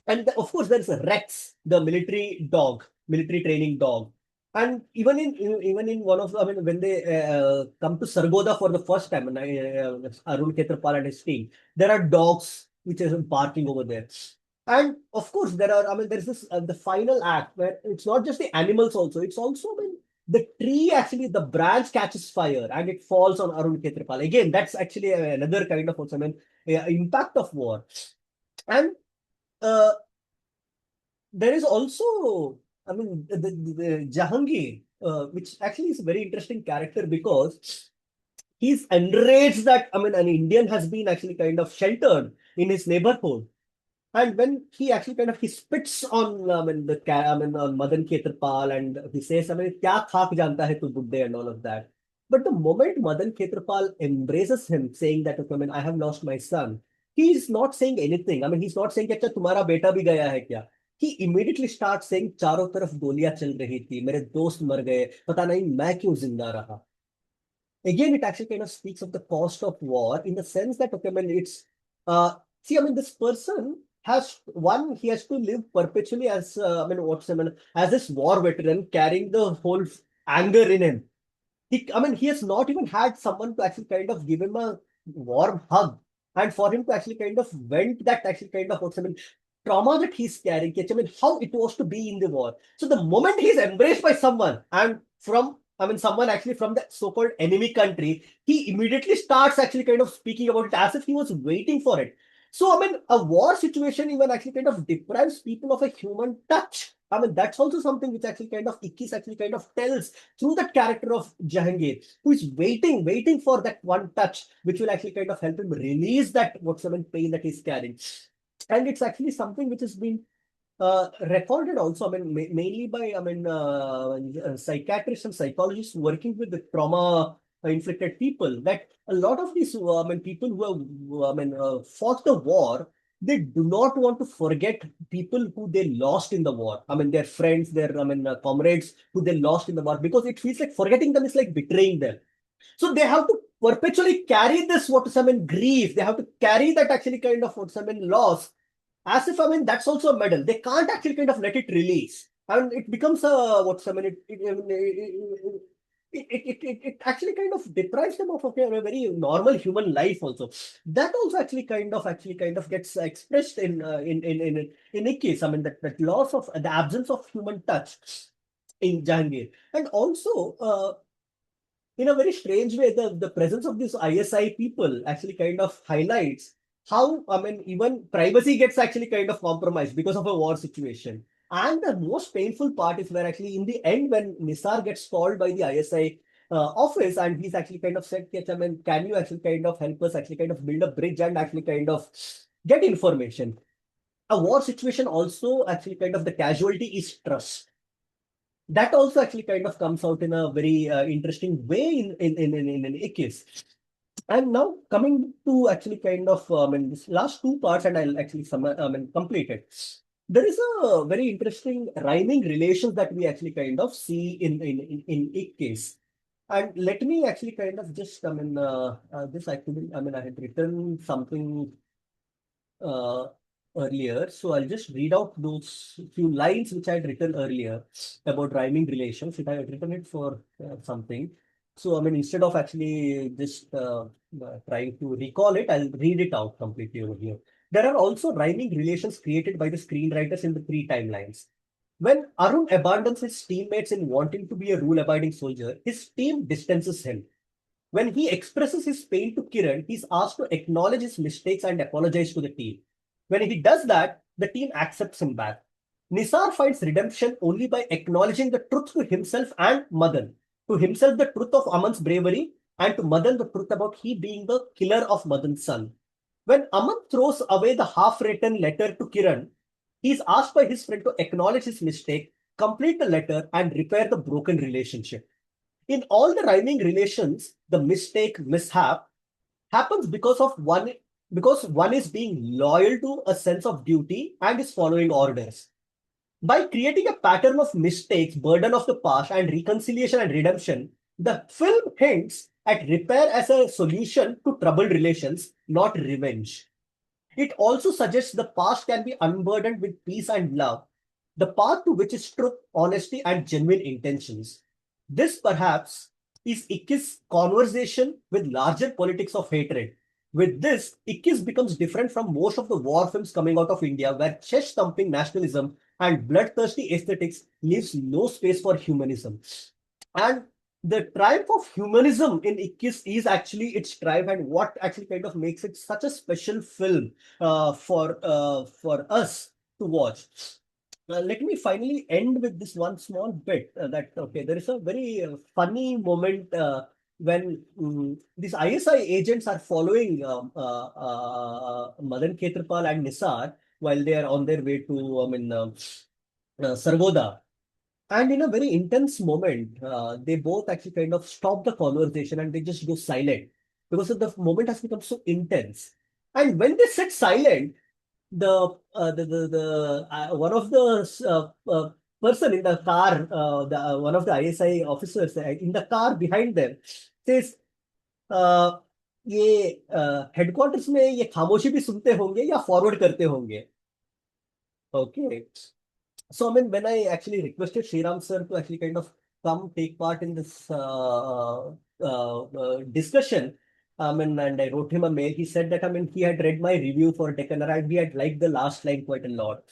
And of course, there's Rex, the military dog, military training dog. And even in one of the, I mean, when they come to Sargoda for the first time, and Arun Khetrapal and his team, there are dogs which are barking over there. And of course, there are, I mean, there's this the final act where it's not just the animals also, it's also, I mean, the tree actually, the branch catches fire and it falls on Arun Khetrapal. Again, that's actually another kind of, also, I mean, impact of war. And uh, there is also, I mean, the Jahangir, which actually is a very interesting character because he's enraged that, I mean, an Indian has been actually kind of sheltered in his neighborhood. And when he actually kind of he spits on, I mean, on Madan Khetrapal, and he says, I mean, kya khak janta hai tu budde, and all of that. But the moment Madan Khetrapal embraces him, saying that, okay, I mean, I have lost my son, he's not saying anything. I mean, he's not saying, अच्छा तुम्हारा बेटा भी गया है क्या? He immediately starts saying, चारों तरफ गोलियां चल रही थी, मेरे दोस्त मर गए, पता नहीं मैं क्यों जिंदा रहा. Again, it actually kind of speaks of the cost of war in the sense that, okay, I mean, it's see, I mean, this person has one, he has to live perpetually as I mean, what's I mean, as this war veteran carrying the whole anger in him. I mean, he has not even had someone to actually kind of give him a warm hug, and for him to actually kind of vent that actually kind of what's I mean trauma that he's carrying. I mean, how it was to be in the war. So the moment he's embraced by someone, and from, I mean, someone actually from the so-called enemy country, he immediately starts actually kind of speaking about it as if he was waiting for it. So, I mean, a war situation even actually kind of deprives people of a human touch. I mean, that's also something which actually kind of Ikkis actually kind of tells through that character of Jahangir, who is waiting for that one touch, which will actually kind of help him release that whatsoever pain that he's carrying. And it's actually something which has been recorded also, I mean, mainly by, I mean, psychiatrists and psychologists working with the trauma inflicted people, that a lot of these, I mean, people who have, I mean, fought the war, they do not want to forget people who they lost in the war. I mean, their friends, their, I mean, comrades who they lost in the war, because it feels like forgetting them is like betraying them. So they have to perpetually carry this what is I mean grief. They have to carry that actually kind of what's I mean loss, as if I mean that's also a medal. They can't actually kind of let it release, and it becomes a what's I mean it actually kind of deprives them of, okay, a very normal human life also. That also actually kind of gets expressed in Ikkis. I mean that loss of the absence of human touch in Jahangir. And also in a very strange way, the presence of these ISI people actually kind of highlights how, I mean, even privacy gets actually kind of compromised because of a war situation. And the most painful part is where actually in the end, when Nisar gets called by the ISI office, and he's actually kind of said, "Yes, I mean, can you actually kind of help us actually kind of build a bridge and actually kind of get information?" a war situation also actually kind of the casualty is trust. That also actually kind of comes out in a very interesting way in Ikkis. And now coming to actually kind of this last two parts, and I'll actually complete it. There is a very interesting rhyming relations that we actually kind of see in Ikkis. And let me actually kind of just this actually I had written something uh, earlier. So I'll just read out those few lines which I had written earlier about rhyming relations. If I had written it for something. So, instead of actually just trying to recall it, I'll read it out completely over here. There are also rhyming relations created by the screenwriters in the three timelines. When Arun abandons his teammates in wanting to be a rule abiding soldier, his team distances him. When he expresses his pain to Kiran, he's asked to acknowledge his mistakes and apologize to the team. When he does that, the team accepts him back. Nisar finds redemption only by acknowledging the truth to himself and Madan. To himself, the truth of Aman's bravery, and to Madan, the truth about he being the killer of Madan's son. When Aman throws away the half written letter to Kiran, he is asked by his friend to acknowledge his mistake, complete the letter, and repair the broken relationship. In all the rhyming relations, the mistake, mishap happens because one is being loyal to a sense of duty and is following orders. By creating a pattern of mistakes, burden of the past, and reconciliation and redemption, the film hints at repair as a solution to troubled relations, not revenge. It also suggests the past can be unburdened with peace and love, the path to which is truth, honesty, and genuine intentions. This perhaps is Ikkis' conversation with larger politics of hatred. With this, Ikkis becomes different from most of the war films coming out of India, where chest thumping nationalism and bloodthirsty aesthetics leaves no space for humanism. And the triumph of humanism in Ikkis is actually its triumph, and what actually kind of makes it such a special film for us to watch. Let me finally end with this one small bit that okay, there is a very funny moment when these ISI agents are following Madan Khetrapal and Nisar while they are on their way to Sargoda. And in a very intense moment, they both actually kind of stop the conversation and they just go silent because the moment has become so intense. And when they sit silent, the one of the person in the car, one of the ISI officers in the car behind them says, uh, ये headquarters में ये खामोशी भी सुनते होंगे या forward करते होंगे. Okay. So, when I actually requested Sriram sir to actually kind of come take part in this discussion, and I wrote him a mail. He said that, he had read my review for Deccan and he had liked the last line quite a lot.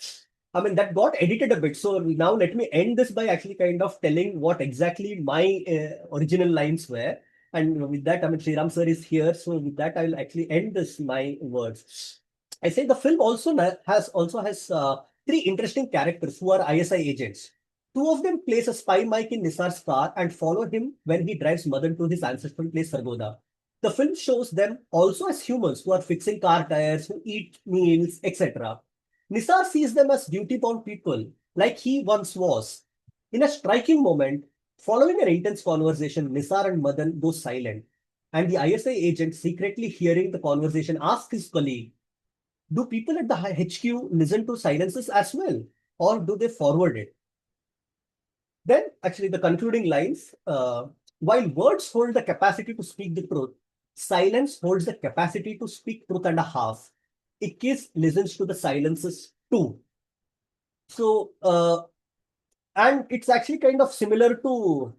That got edited a bit. So now let me end this by actually kind of telling what exactly my original lines were. And with that, Sriram sir is here. So with that, I'll actually end this, my words. I say the film also has three interesting characters who are ISI agents. Two of them place a spy mic in Nisar's car and follow him when he drives Madan to his ancestral place, Sargoda. The film shows them also as humans who are fixing car tires, who eat meals, etc. Nisar sees them as duty-bound people, like he once was. In a striking moment, following an intense conversation, Nisar and Madan go silent, and the ISI agent, secretly hearing the conversation, asks his colleague, do people at the HQ listen to silences as well, or do they forward it? Then, actually, the concluding lines while words hold the capacity to speak the truth, silence holds the capacity to speak truth and a half. Ikkis listens to the silences too. So, and it's actually kind of similar to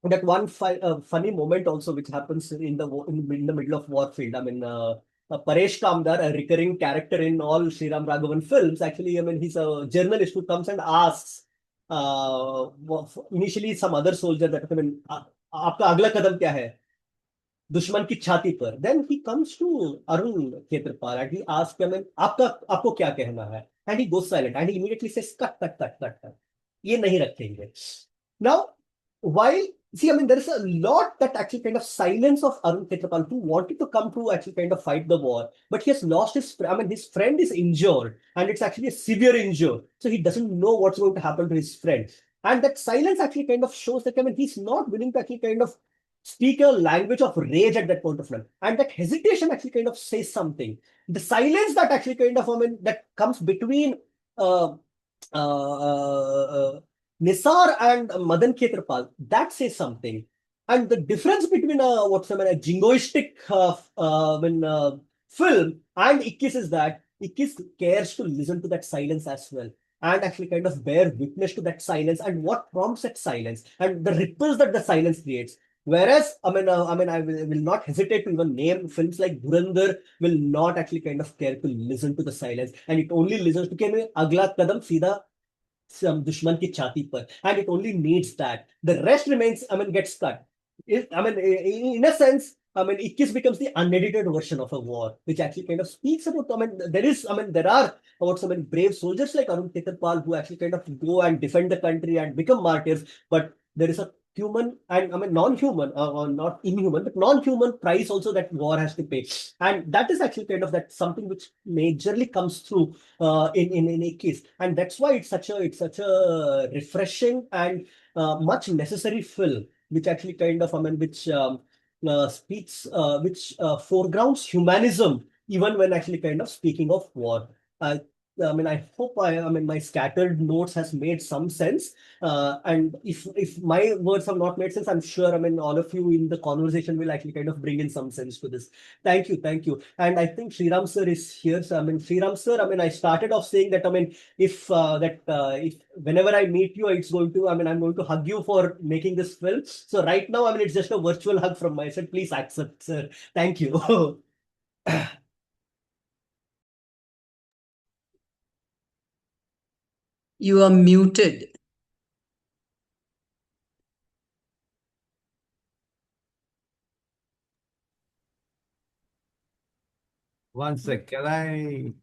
that one funny moment also which happens in the middle of Warfield. Paresh Kamdar, a recurring character in all Sriram Raghavan films, actually, he's a journalist who comes and asks initially some other soldier that, आपका अगला कदम क्या है दुश्मन की छाती पर. Then he comes to Arun Khetrapal and he asks him, आपको क्या कहना है? And he goes silent and he immediately says, cut, cut, cut, cut, cut. ये नहीं रखेंगे. Now, while see, I mean, there is a lot that actually kind of silence of Arun Khetrapal, who wanted to come to actually kind of fight the war, but he has lost his, I mean, his friend is injured, and it's actually a severe injury. So he doesn't know what's going to happen to his friend. And that silence actually kind of shows that, I mean, he's not willing to actually kind of speak a language of rage at that point of time. And that hesitation actually kind of says something. The silence that actually kind of, I mean, that comes between uh, Nisar and Madan Khetrapal, that says something. And the difference between what's I mean, a jingoistic film and Ikkis is that Ikkis cares to listen to that silence as well, and actually kind of bear witness to that silence and what prompts that silence and the ripples that the silence creates. Whereas, I will not hesitate to even name films like Dhurandhar will not actually kind of care to listen to the silence, and it only listens to के अगला कदम सीधा दुश्मन की छाती पर, and it only needs that. The rest remains, I mean, gets cut. I mean, in a sense, I mean, Ikkis becomes the unedited version of a war, which actually kind of speaks about. I mean, there are about some brave soldiers like Arun Ketarpal who actually kind of go and defend the country and become martyrs, but there is a human and I mean non-human or not inhuman, but non-human price also that war has to pay, and that is actually kind of that something which majorly comes through in a case, and that's why it's such a refreshing and much necessary film, which actually kind of I mean which speaks which foregrounds humanism even when actually kind of speaking of war. I mean, I hope I mean my scattered notes has made some sense. And if my words have not made sense, I'm sure I mean all of you in the conversation will actually kind of bring in some sense to this. Thank you, thank you. And I think Sriram sir is here. So I mean, Sriram sir, I mean, I started off saying that I mean, if whenever I meet you, it's going to I mean, I'm going to hug you for making this film. So right now, I mean, it's just a virtual hug from my side. Please accept, sir. Thank you. You are muted. One sec. Can I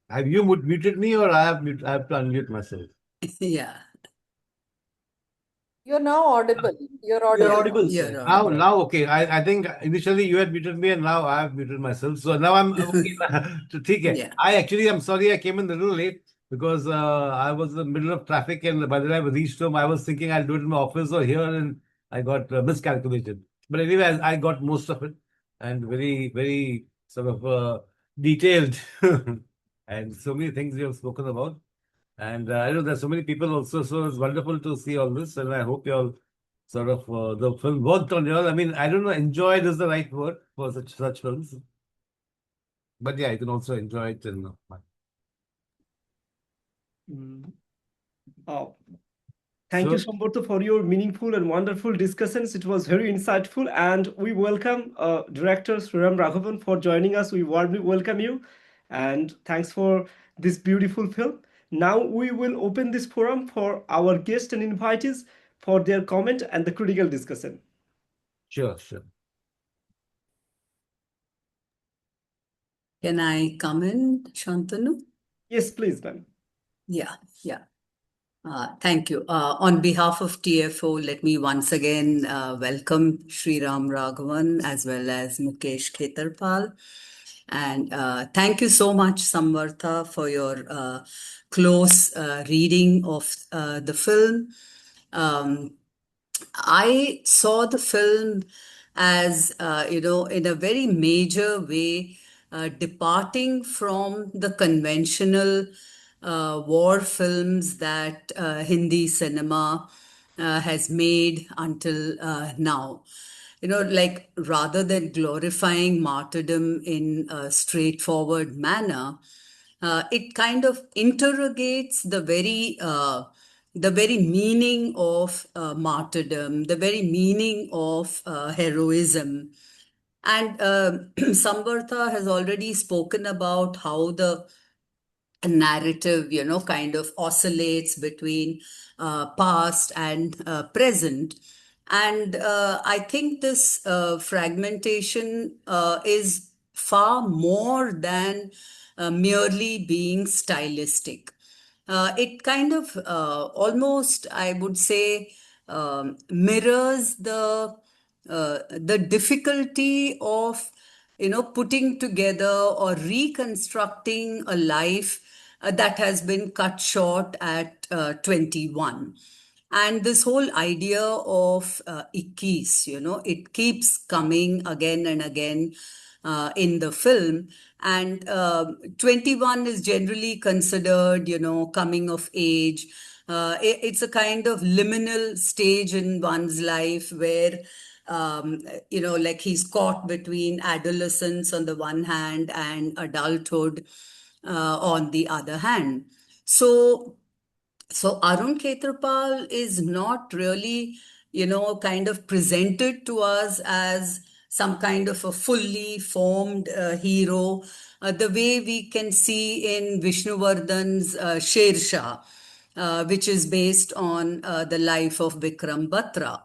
have you muted me or I have to unmute myself? Yeah. You're now audible. You're You're audible. audible, You're sir. audible. Now, okay. I think initially you had muted me and now I have muted myself. So now I'm okay. So, ठीक है. Yeah. I'm sorry I came in a little late because I was in the middle of traffic and by the time I reached home, I was thinking I'll do it in my office or here and I got miscalculated. But anyway, I got most of it and very, very sort of detailed and so many things we have spoken about. And I know there's so many people also, so it's wonderful to see all this. And I hope you all sort of the film worked on you all. I mean, I don't know, enjoyed is the right word for such films, but yeah, you can also enjoy it. And Mm. Oh, thank you, so, Samvartha, for your meaningful and wonderful discussions. It was very insightful, and we welcome director Sriram Raghavan for joining us. We warmly welcome you, and thanks for this beautiful film. Now we will open this forum for our guests and invitees for their comment and the critical discussion. sure, sure. Can I come in, Shantanu? Yes, please, ma'am. Yeah, yeah. Thank you. On behalf of TFO, let me once again welcome Sriram Raghavan as well as Mukesh Khetarpal. And thank you so much, Samvartha, for your close reading of the film. I saw the film as, in a very major way, departing from the conventional war films that Hindi cinema has made until now. Like rather than glorifying martyrdom in a straightforward manner, it kind of interrogates the very meaning of martyrdom, the very meaning of heroism. And Samvartha has already spoken about how the narrative, kind of oscillates between past and present. And I think this fragmentation is far more than merely being stylistic. It kind of almost, I would say, mirrors the difficulty of putting together or reconstructing a life that has been cut short at 21. And this whole idea of Ikkis, it keeps coming again and again in the film. And 21 is generally considered, coming of age. It's a kind of liminal stage in one's life where, like he's caught between adolescence on the one hand and adulthood on the other hand. So Arun Khetarpal is not really, kind of presented to us as some kind of a fully formed hero, the way we can see in Vishnuvardhan's Sher Shah, which is based on the life of Vikram Batra.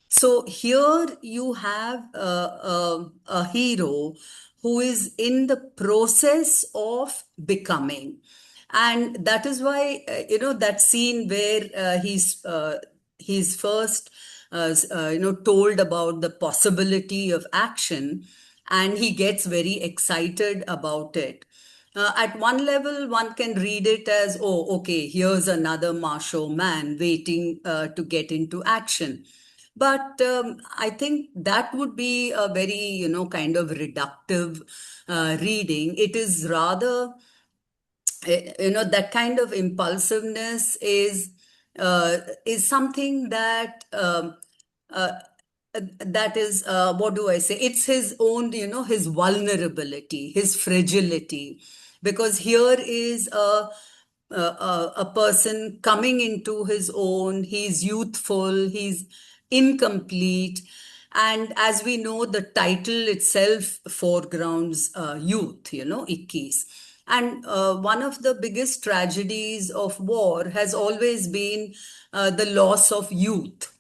So here you have a hero who is in the process of becoming. And that is why, that scene where he's first, told about the possibility of action, and he gets very excited about it. At one level, one can read it as, oh, okay, here's another macho man waiting to get into action. But I think that would be a very, kind of reductive reading. It is rather, that kind of impulsiveness is something that that is what do I say? It's his own, his vulnerability, his fragility, because here is a person coming into his own. He's youthful, he's incomplete, and as we know, the title itself foregrounds youth, Ikkis. And one of the biggest tragedies of war has always been the loss of youth.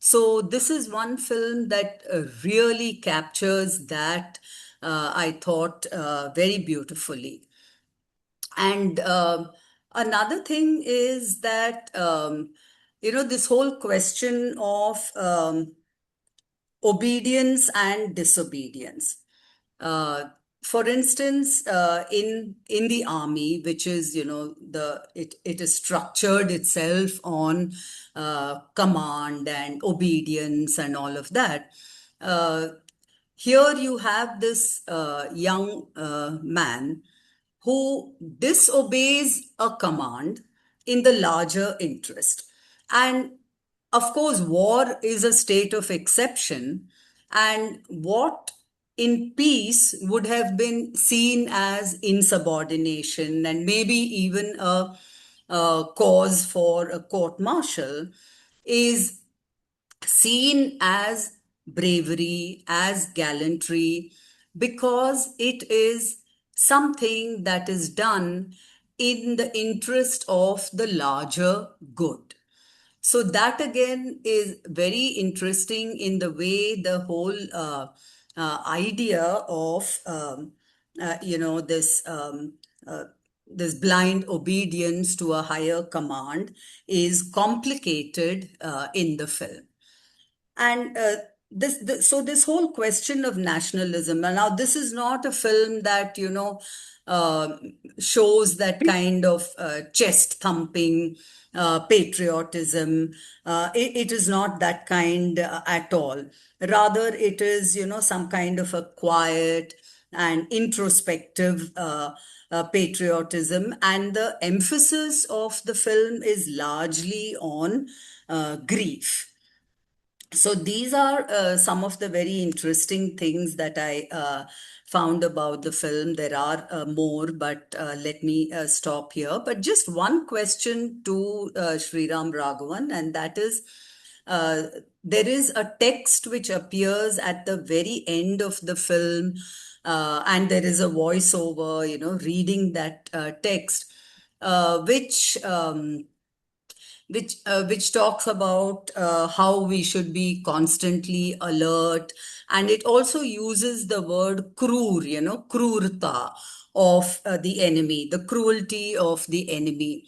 So this is one film that really captures that, I thought, very beautifully. And another thing is that, this whole question of obedience and disobedience. For instance, in the army, which is, it is structured itself on command and obedience and all of that. Here you have this young man who disobeys a command in the larger interest. And of course, war is a state of exception, and what in peace would have been seen as insubordination and maybe even a cause for a court martial is seen as bravery, as gallantry, because it is something that is done in the interest of the larger good. So that again is very interesting in the way the whole idea of this blind obedience to a higher command is complicated in the film. And so this whole question of nationalism, and now this is not a film that, shows that kind of chest thumping patriotism. It is not that kind at all. Rather, it is, some kind of a quiet and introspective patriotism. And the emphasis of the film is largely on grief. So these are some of the very interesting things that I found about the film. There are more, but let me stop here. But just one question to Sriram Raghavan, and that is, there is a text which appears at the very end of the film, and there is a voiceover, reading that text, which talks about how we should be constantly alert. And it also uses the word krur, krurta of the enemy, the cruelty of the enemy.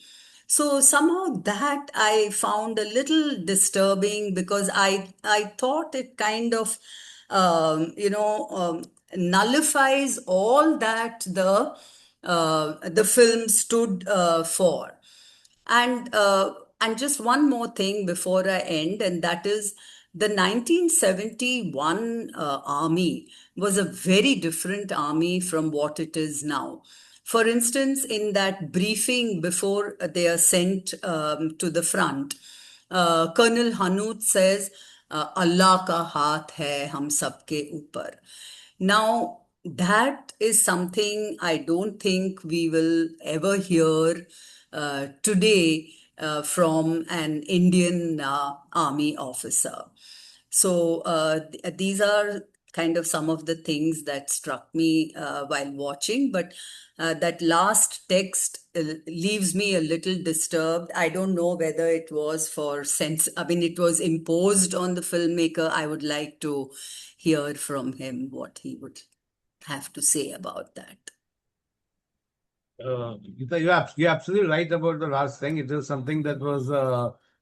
So somehow that I found a little disturbing because I thought it kind of nullifies all that the film stood for. And just one more thing before I end, and that is the 1971 army was a very different army from what it is now. For instance, in that briefing before they are sent to the front, Colonel Hanut says, Allah ka haath hai hum sabke upar. Now, that is something I don't think we will ever hear today from an Indian army officer. So these are kind of some of the things that struck me while watching, but that last text leaves me a little disturbed. I don't know whether it was for sense, I mean, it was imposed on the filmmaker. I would like to hear from him what he would have to say about that. You're absolutely right about the last thing. It is something that was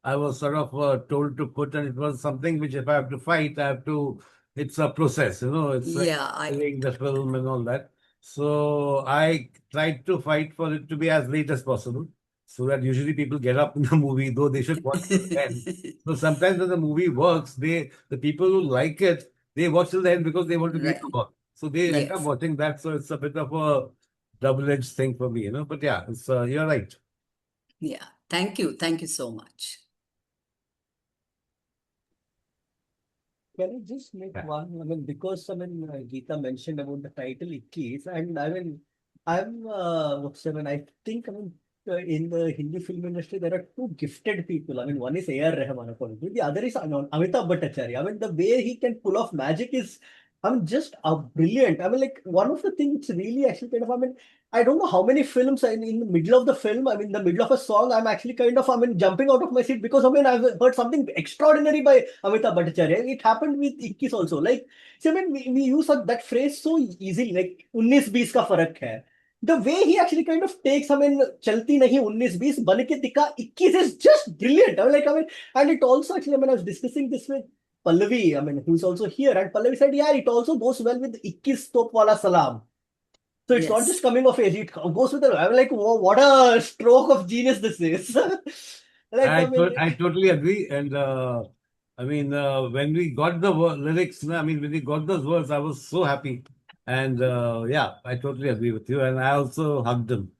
I was sort of told to put, and it was something which if I have to fight, I have to. It's a process, you know. It's like Yeah, doing the film and all that. So I tried to fight for it to be as late as possible, so that usually people get up in the movie, though they should watch till the end. So sometimes when the movie works, the people who like it, they watch till the end because they want to be right. involved. So they end up Yes. watching that. So it's a bit of a double-edged thing for me, you know. But yeah, it's you're right. Yeah. Thank you. Thank you so much. Can I just make Yeah. one? I mean, because Geeta mentioned about the title Ikkis, and I mean, I think, in the Hindi film industry, there are two gifted people. I mean, one is A.R. Rahman, according to me. The other is Amitabh Bhattacharya. I mean, the way he can pull off magic is, just brilliant. I mean, like, one of the things really actually kind of, I don't know how many films in the middle of the film, the middle of a song, I'm actually kind of, jumping out of my seat because, I've heard something extraordinary by Amitabh Bhattacharya. It happened with Ikkis also. Like, see, we use that phrase so easily, like, 19-20 ka farak hai. The way he actually kind of takes, chalti nahi 19-20, ban ke dikha 21 is just brilliant. And it also actually, I was discussing this with Pallavi, who's also here, and Pallavi said, yeah, it also goes well with 21 Top Wala Salam. So it's not just Yes. coming of age, it goes with the, I'm like, whoa, what a stroke of genius this is. Like, I totally agree. And I mean, when we got the lyrics, I mean, when we got those words, I was so happy. And yeah, I totally agree with you. And I also hugged him.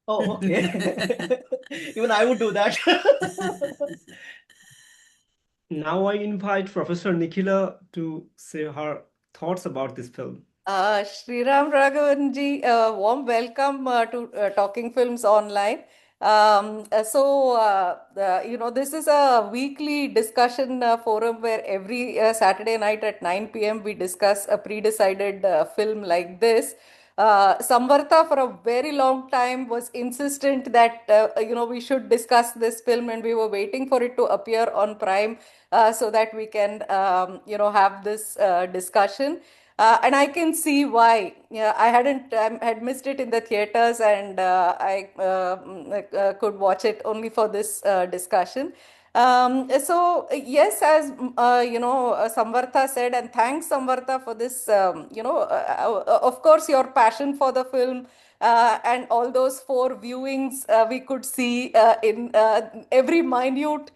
oh, okay. Even I would do that. Now I invite Professor Nikhila to say her thoughts about this film. Sriram Raghavan ji, warm welcome to Talking Films Online. This is a weekly discussion forum where every Saturday night at 9 p.m. we discuss a pre-decided film like this. Samvartha for a very long time was insistent that we should discuss this film, and we were waiting for it to appear on Prime so that we can have this discussion. And I can see why. Yeah, I had missed it in the theaters, and I could watch it only for this discussion. Yes, as Samvartha said, and thanks Samvartha for this. Of course, your passion for the film. And all those four viewings we could see in every minute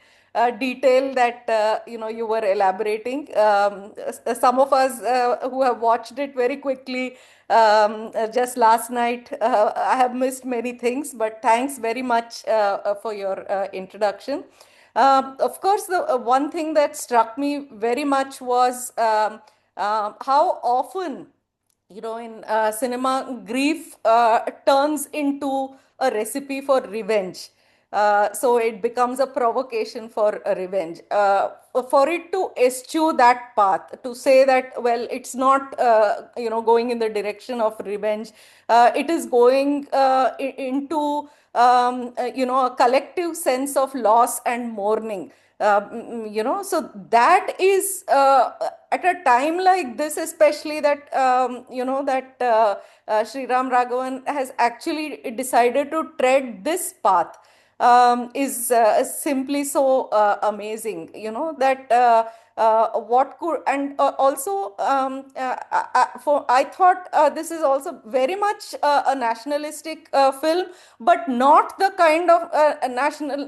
detail that you were elaborating. Some of us who have watched it very quickly just last night, I have missed many things, but thanks very much for your introduction. Of course, the one thing that struck me very much was how often in cinema, grief turns into a recipe for revenge. So it becomes a provocation for a revenge. For it to eschew that path, to say that, well, it's not, going in the direction of revenge. It is going into, a collective sense of loss and mourning. So that is at a time like this, especially that Sri Ram Raghavan has actually decided to tread this path. is simply so amazing. You know that what could, and also for I thought this is also very much a nationalistic film, but not the kind of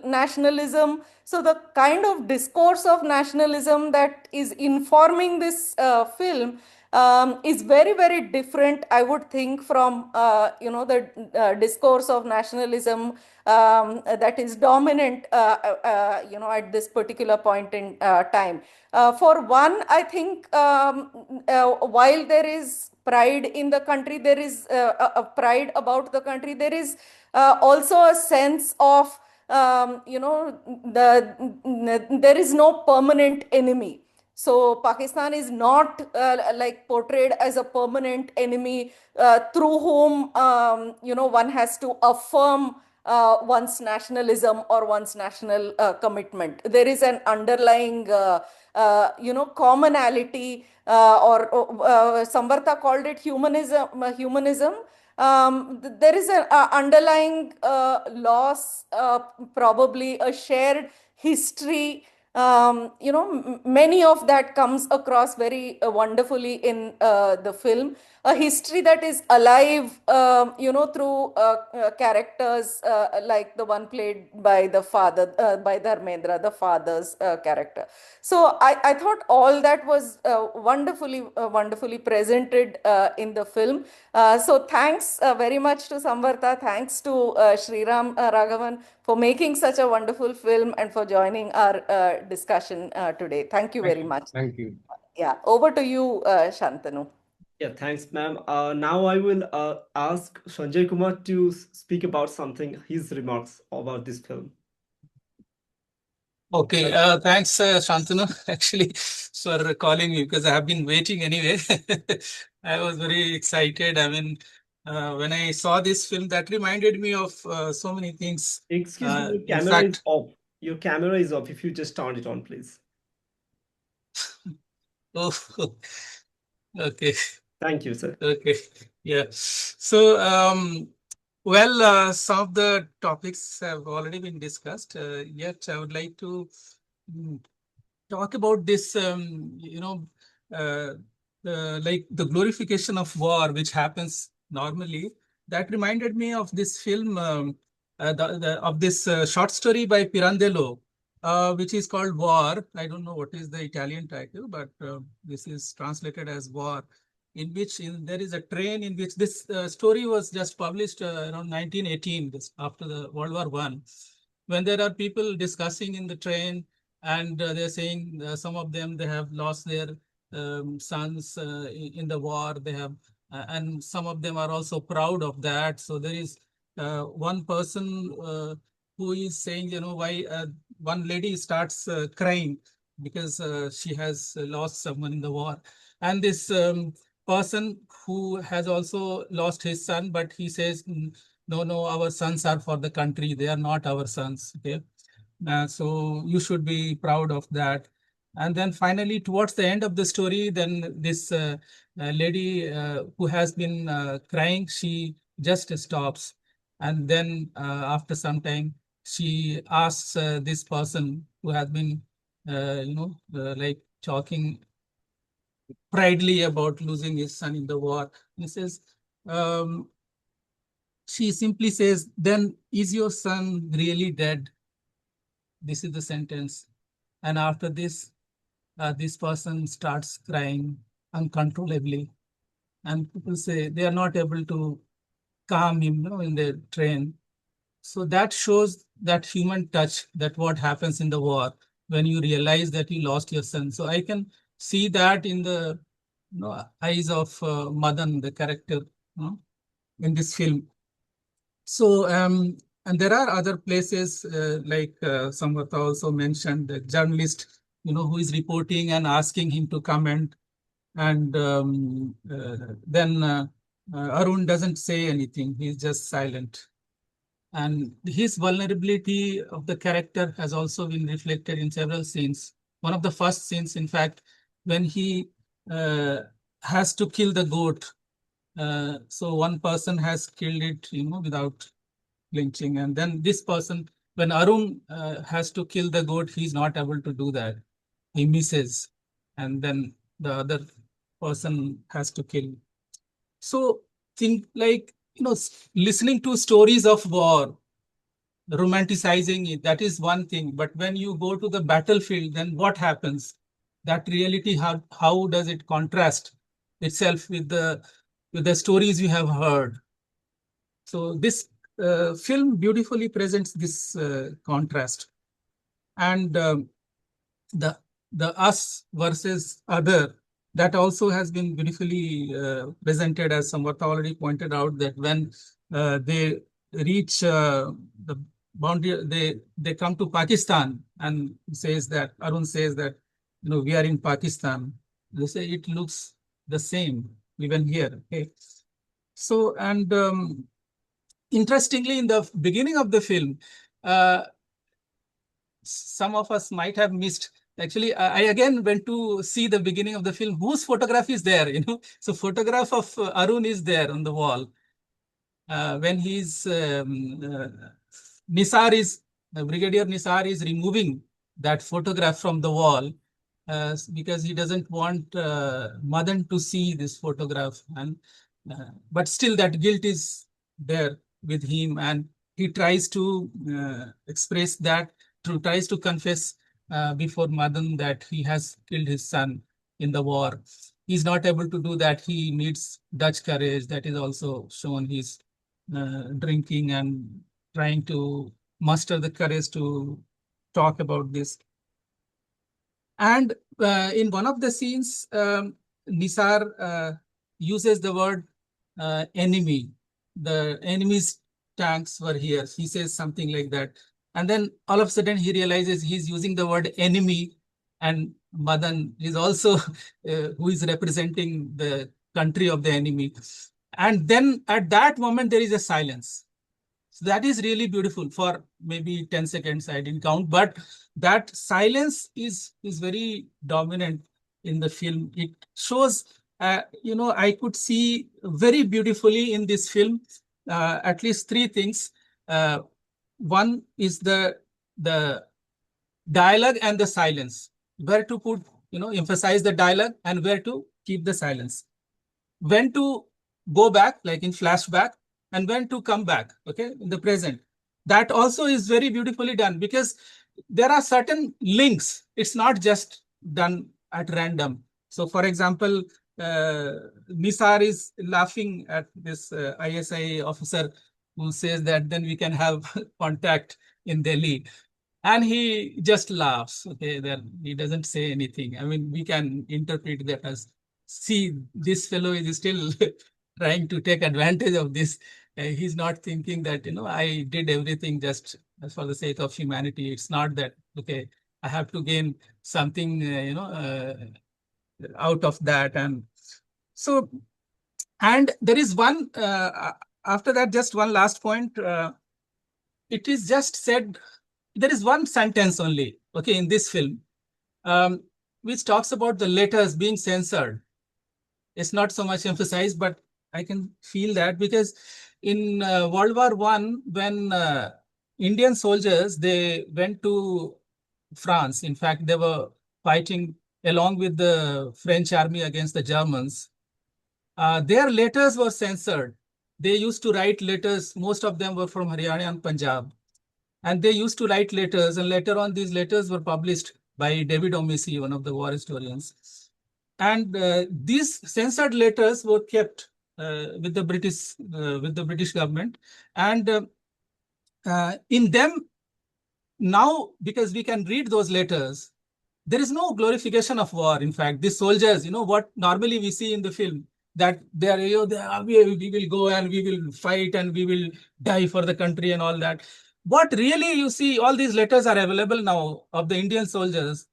nationalism. So the kind of discourse of nationalism that is informing this film is very, very different, I would think, from the discourse of nationalism that is dominant at this particular point in time. For one, I think while there is pride in the country, there is a pride about the country, there is also a sense of there is no permanent enemy. So Pakistan is not like portrayed as a permanent enemy through whom one has to affirm one's nationalism or one's national commitment. There is an underlying commonality, or Samvartha called it humanism. There is an underlying loss, probably a shared history. Many of that comes across very wonderfully in the film. A history that is alive, through characters like the one played by the father, by Dharmendra, the father's character. So I thought all that was wonderfully presented in the film. So thanks very much to Samvartha. Thanks to Sriram Raghavan for making such a wonderful film and for joining our discussion today. Thank you very much. Thank you. Yeah, over to you, Shantanu. Yeah, thanks, ma'am. Now I will ask Sanjay Kumar to speak about something, his remarks about this film. Okay, thanks, Shantanu, actually, for calling me because I have been waiting anyway. I was very excited. I mean, when I saw this film, that reminded me of so many things. Excuse me, your In camera is fact, off. Your camera is off. If you just turn it on, please. oh, okay, Thank you, sir. okay, yeah. So, well, some of the topics have already been discussed. Yet, I would like to talk about this, like the glorification of war, which happens normally. That reminded me of this film, of this short story by Pirandello, which is called War. I don't know what is the Italian title, but this is translated as War, in which there is a train in which this story was just published around 1918, after the World War I, when there are people discussing in the train, and they're saying some of them, they have lost their sons in the war. They have, and some of them are also proud of that. So there is one person who is saying, why one lady starts crying because she has lost someone in the war. And this person who has also lost his son, but he says, no, our sons are for the country. They are not our sons. Okay. So you should be proud of that. And then finally, towards the end of the story, then this lady who has been crying, she just stops. And then after some time, she asks this person who has been, like talking pridely about losing his son in the war. He says, she simply says, then is your son really dead? This is the sentence. And after this, this person starts crying uncontrollably. And people say they are not able to calm him, in the train. So that shows that human touch, that what happens in the war when you realize that you lost your son. So I can see that in the eyes of Madan, the character, in this film. So, and there are other places like Samvartha also mentioned, the journalist, who is reporting and asking him to comment. And then Arun doesn't say anything. He's just silent. And his vulnerability of the character has also been reflected in several scenes. One of the first scenes, in fact, when he has to kill the goat. So one person has killed it, without flinching. And then this person when Arun has to kill the goat, he's not able to do that. He misses, and then the other person has to kill. So think like, listening to stories of war, romanticizing it, that is one thing. But when you go to the battlefield, then what happens? That reality, how does it contrast itself with the stories you have heard? So this film beautifully presents this contrast. And the us versus other, that also has been beautifully presented, as Samvartha already pointed out, that when they reach the boundary, they come to Pakistan, and says that Arun says that, we are in Pakistan. They say it looks the same even here. Okay, so and interestingly, in the beginning of the film, some of us might have missed. Actually, I again went to see the beginning of the film. Whose photograph is there? So photograph of Arun is there on the wall. When he's Nisar is Brigadier Nisar is removing that photograph from the wall because he doesn't want Madan to see this photograph, and but still that guilt is there with him, and he tries to express that, tries to confess before Madan that he has killed his son in the war. He's not able to do that. He needs Dutch courage. That is also shown. He's drinking and trying to muster the courage to talk about this. And in one of the scenes, Nisar uses the word enemy. The enemy's tanks were here. He says something like that. And then all of a sudden he realizes he's using the word enemy, and Madan is also who is representing the country of the enemy. And then at that moment, there is a silence. So that is really beautiful. For maybe 10 seconds, I didn't count, but that silence is very dominant in the film. It shows, I could see very beautifully in this film at least three things. One is the dialogue and the silence. Where to put, emphasize the dialogue, and where to keep the silence. When to go back, like in flashback, and when to come back, okay, in the present. That also is very beautifully done, because there are certain links. It's not just done at random. So, for example, Nisar is laughing at this ISI officer who says that then we can have contact in Delhi. And he just laughs, okay, then he doesn't say anything. I mean, we can interpret that as, see, this fellow is still trying to take advantage of this. He's not thinking that, I did everything just for the sake of humanity. It's not that, okay, I have to gain something, out of that. And so, and there is one, after that, just one last point. It is just said, there is one sentence only, okay, in this film, which talks about the letters being censored. It's not so much emphasized, but I can feel that, because in World War I, when Indian soldiers, they went to France. In fact, they were fighting along with the French army against the Germans. Their letters were censored. They used to write letters. Most of them were from Haryana and Punjab. And they used to write letters, and later on these letters were published by David O'Missy, one of the war historians. And these censored letters were kept with the British government. And in them, now, because we can read those letters, there is no glorification of war. In fact, these soldiers, what normally we see in the film, that they are, we will go and we will fight and we will die for the country and all that. What really you see, all these letters are available now of the Indian soldiers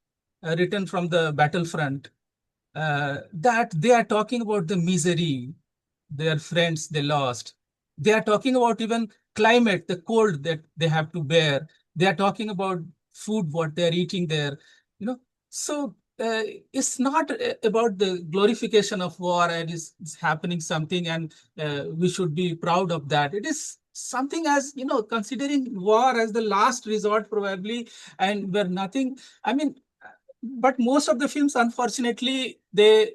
written from the battlefront, that they are talking about the misery, their friends they lost. They are talking about even climate, the cold that they have to bear. They are talking about food, what they are eating there. So it's not about the glorification of war and it's happening something, and we should be proud of that. It is something as, considering war as the last resort probably, and where nothing, I mean, but most of the films, unfortunately, they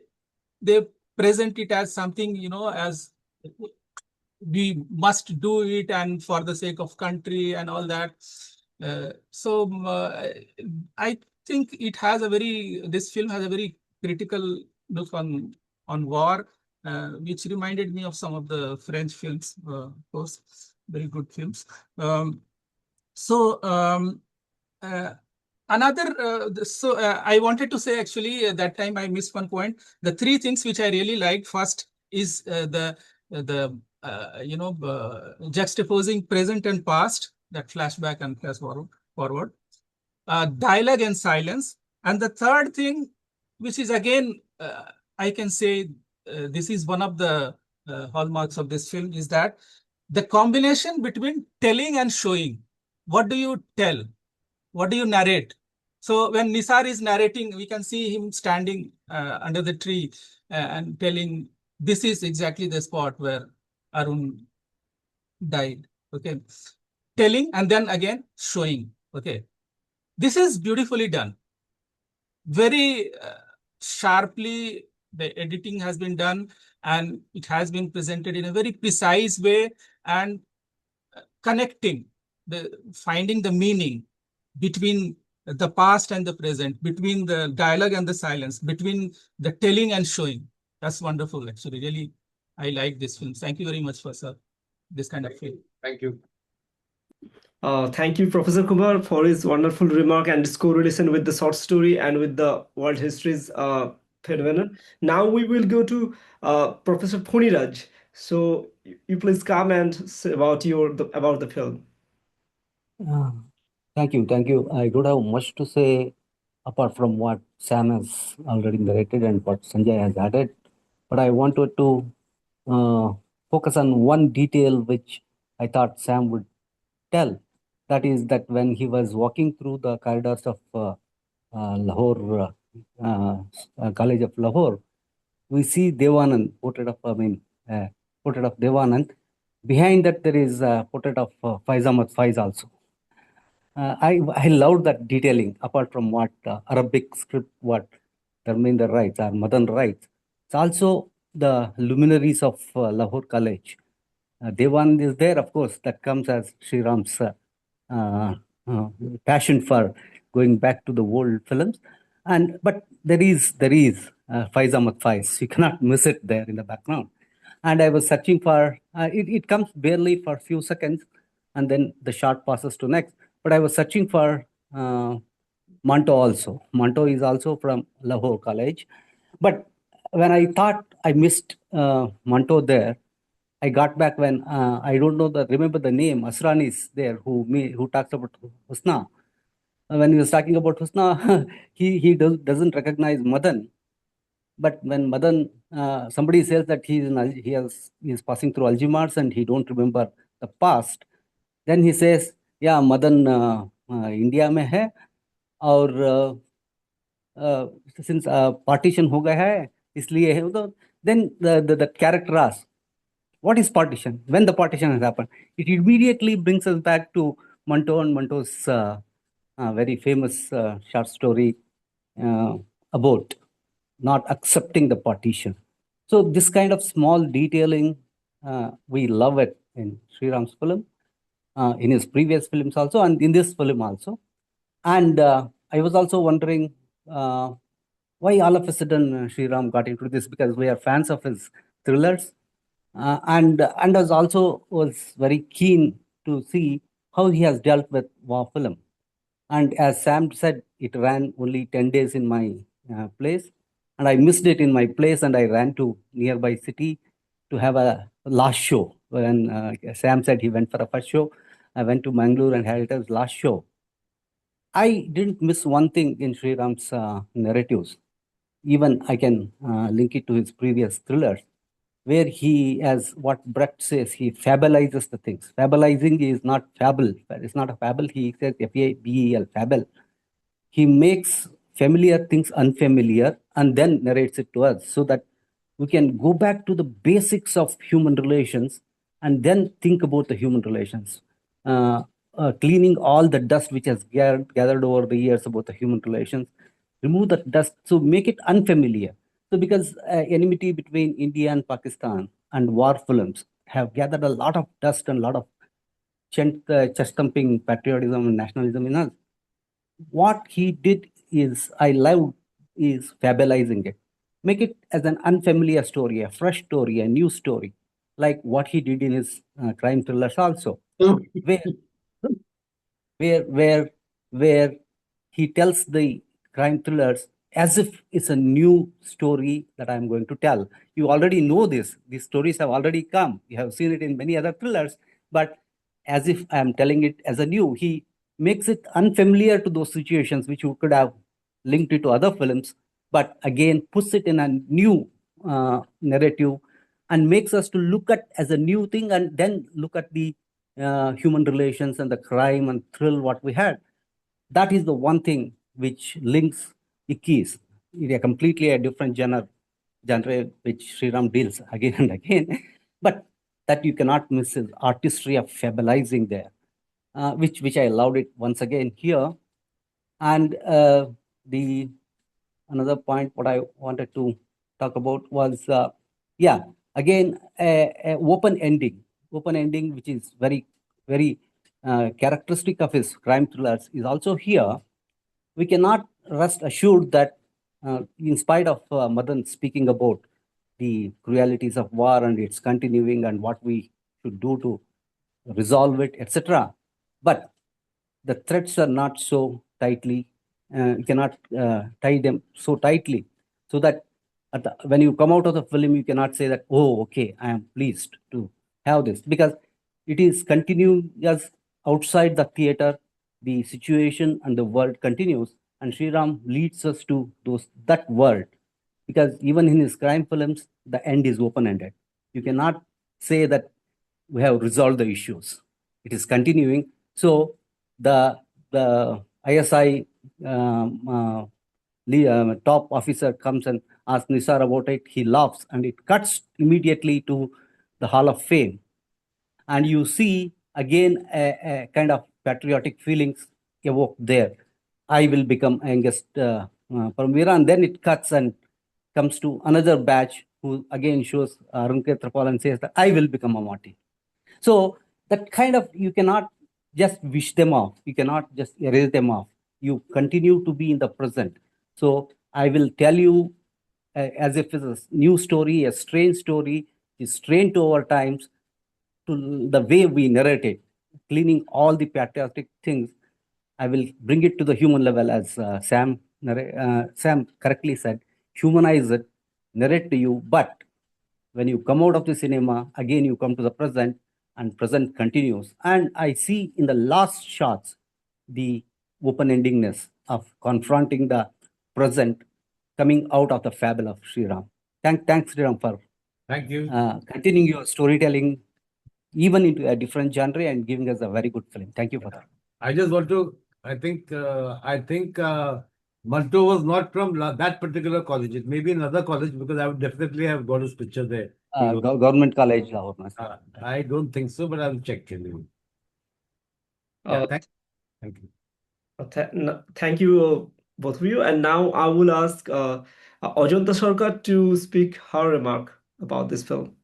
present it as something, as we must do it and for the sake of country and all that. So I think this film has a very critical look on war, which reminded me of some of the French films, of course, very good films. So I wanted to say, actually, at that time I missed one point. The three things which I really liked first is juxtaposing present and past, that flashback and flash forward, dialogue and silence. And the third thing, which is again, I can say this is one of the hallmarks of this film, is that the combination between telling and showing. What do you tell? What do you narrate? So when Nisar is narrating, we can see him standing under the tree and telling, this is exactly the spot where Arun died. Okay. Telling and then again showing. Okay. This is beautifully done. Very sharply, the editing has been done and it has been presented in a very precise way, and connecting, finding the meaning between the past and the present, between the dialogue and the silence, between the telling and showing. That's wonderful, actually. Really, I like this film. Thank you very much for this kind of film. Thank you. Thank you, Professor Kumar, for his wonderful remark and its correlation with the short story and with the world history's phenomenon. Now we will go to Professor Phoniraj. So you please come and say about about the film. Thank you. I don't have much to say apart from what Sam has already narrated and what Sanjay has added, but I wanted to focus on one detail which I thought Sam would tell. That is that when he was walking through the corridors of Lahore, College of Lahore, we see Devanand, portrait of Devanand. Behind that, there is a portrait of Faiz Ahmad Faiz also. I loved that detailing, apart from what Arabic script, what Dharmender writes, or Madan writes. It's also the luminaries of Lahore College. Devanand is there, of course, that comes as Sriram's passion for going back to the old films. But there is Faiz Ahmad Faiz. You cannot miss it there in the background. And I was searching for, it comes barely for a few seconds, and then the shot passes to next. But I was searching for Manto also. Manto is also from Lahore College. But when I thought I missed Manto there, I got back when I don't know remember the name. Asrani is there who talks about Husna. When he was talking about Husna, he doesn't recognize Madan. But when Madan, somebody says that he is passing through Algimar's and he don't remember the past, then he says, yeah, Madan India में है और since partition हो गया है इसलिए है तो then the character asks, what is partition? When the partition has happened, it immediately brings us back to Manto and Manto's very famous short story about not accepting the partition. So this kind of small detailing, we love it in Sriram's film, in his previous films also, and in this film also. And I was also wondering why all of a sudden Sriram got into this, because we are fans of his thrillers. And was very keen to see how he has dealt with war film. And as Sam said, it ran only 10 days in my place, and I missed it in my place, and I ran to nearby city to have a last show. When Sam said he went for a first show, I went to Mangalore and had it as last show. I didn't miss one thing in Sriram's narratives. Even I can link it to his previous thrillers, where he, as what Brecht says, he fabulizes the things. Fabulizing is not fable. It's not a fable. He says F-A-B-E-L, fable. He makes familiar things unfamiliar and then narrates it to us so that we can go back to the basics of human relations and then think about the human relations. Cleaning all the dust which has gathered over the years about the human relations, remove that dust, so make it unfamiliar. So because enmity between India and Pakistan and war films have gathered a lot of dust and a lot of chest thumping patriotism and nationalism in us. What he did is, I love, is fabulizing it. Make it as an unfamiliar story, a fresh story, a new story, like what he did in his crime thrillers also, where where where he tells the crime thrillers as if it's a new story that I'm going to tell. You already know this. These stories have already come. You have seen it in many other thrillers, but as if I'm telling it as a new, he makes it unfamiliar to those situations which you could have linked it to other films, but again puts it in a new narrative and makes us to look at as a new thing, and then look at the human relations and the crime and thrill what we had. That is the one thing which links Ikkis. It is a completely a different genre which Sriram deals again and again. But that you cannot miss is artistry of fabulizing there, which I loved it once again here. And the another point what I wanted to talk about was, again, a open ending, which is very, very characteristic of his crime thrillers, is also here. We cannot rest assured that, in spite of Madan speaking about the cruelties of war and its continuing and what we should do to resolve it, etc., but the threads are not so tightly, you cannot tie them so tightly, so that when you come out of the film, you cannot say that, oh, okay, I am pleased to have this, because it is continuous outside the theater, the situation and the world continues, and Sriram leads us to that world, because even in his crime films, the end is open-ended. You cannot say that we have resolved the issues. It is continuing. So the ISI top officer comes and asks Nisar about it. He laughs, and it cuts immediately to the Hall of Fame. And you see again a kind of patriotic feelings evoked there. I will become youngest Paramvira, and then it cuts and comes to another batch who again shows Arun Ketrapal and says that I will become a Mati. So that kind of, you cannot just wish them off. You cannot just erase them off. You continue to be in the present. So I will tell you as if it's a new story, a strange story, is strained to our times, to the way we narrate it, cleaning all the patriotic things. I will bring it to the human level, as Sam correctly said, humanize it, narrate to you, but when you come out of the cinema, again you come to the present, and present continues. And I see in the last shots the open-endingness of confronting the present coming out of the fable of Sriram. Thanks, Sriram, for Thank you. continuing your storytelling even into a different genre and giving us a very good film. Thank you for that. I just want to, I think Manto was not from that particular college. It may be another college, because I would definitely have got his picture there. Government College, Lahore. I don't think so, but I'll check anyway. Thank you. Thank you, both of you. And now I will ask Ajanta Sarkar to speak her remark about this film.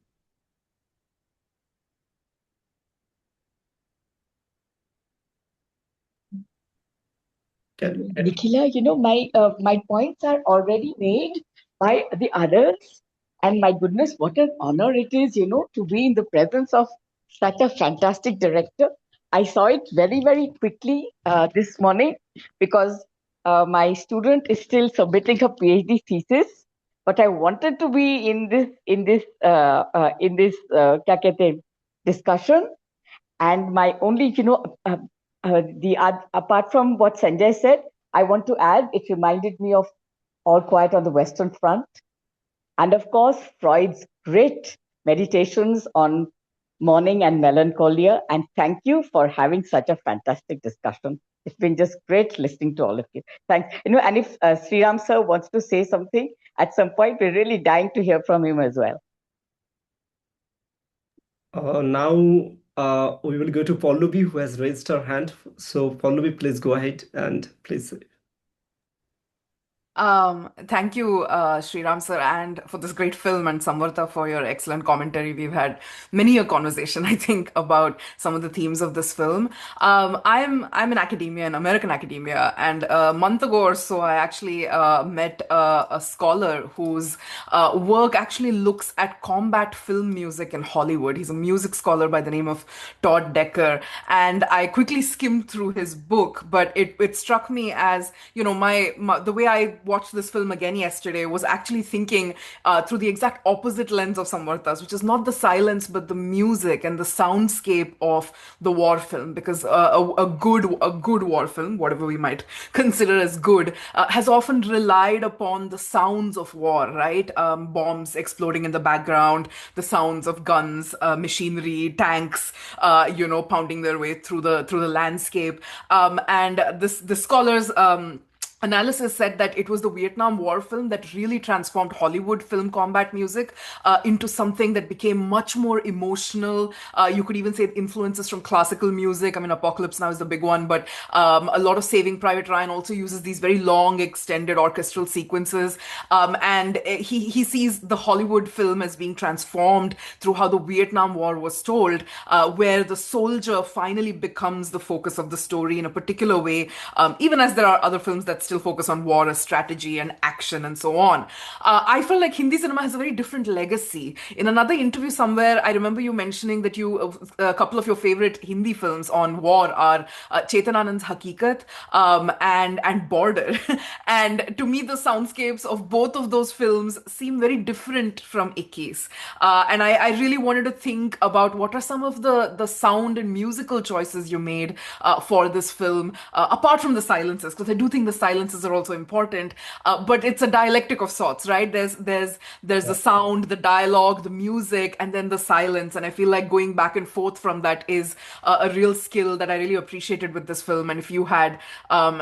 Nikhila, my points are already made by the others. And my goodness, what an honor it is, to be in the presence of such a fantastic director. I saw it very, very quickly this morning, because my student is still submitting her PhD thesis. But I wanted to be in this kya kehte hain, discussion. And my only, apart from what Sanjay said, I want to add, it reminded me of All Quiet on the Western Front. And of course, Freud's great meditations on mourning and melancholia. And thank you for having such a fantastic discussion. It's been just great listening to all of you. Thanks. And if Sriram sir wants to say something at some point, we're really dying to hear from him as well. Now we will go to Pallavi, who has raised her hand. So Pallavi, please go ahead and please. Thank you, Sriram sir, and for this great film, and Samvartha for your excellent commentary. We've had many a conversation, I think, about some of the themes of this film. I'm in academia, in American academia, and a month ago or so, I actually met a scholar whose work actually looks at combat film music in Hollywood. He's a music scholar by the name of Todd Decker, and I quickly skimmed through his book, but it struck me as, you know, the way I watched this film again yesterday was actually thinking through the exact opposite lens of Samvartha's, which is not the silence but the music and the soundscape of the war film. Because a good war film, whatever we might consider as good, has often relied upon the sounds of war, right? Bombs exploding in the background, the sounds of guns, machinery, tanks, pounding their way through the landscape. And the scholars. Analysis said that it was the Vietnam War film that really transformed Hollywood film combat music into something that became much more emotional. You could even say influences from classical music. I mean, Apocalypse Now is the big one, but a lot of Saving Private Ryan also uses these very long, extended orchestral sequences. And he sees the Hollywood film as being transformed through how the Vietnam War was told, where the soldier finally becomes the focus of the story in a particular way, even as there are other films that still focus on war as strategy and action and so on. I feel like Hindi cinema has a very different legacy. In another interview somewhere, I remember you mentioning that a couple of your favorite Hindi films on war are Chetan Anand's Hakikat and Border. And to me, the soundscapes of both of those films seem very different from Ikkis. And I really wanted to think about what are some of the sound and musical choices you made for this film, apart from the silences, because I do think the silences are also important. But it's a dialectic of sorts, right? There's the sound, the dialogue, the music, and then the silence. And I feel like going back and forth from that is a real skill that I really appreciated with this film. And if you had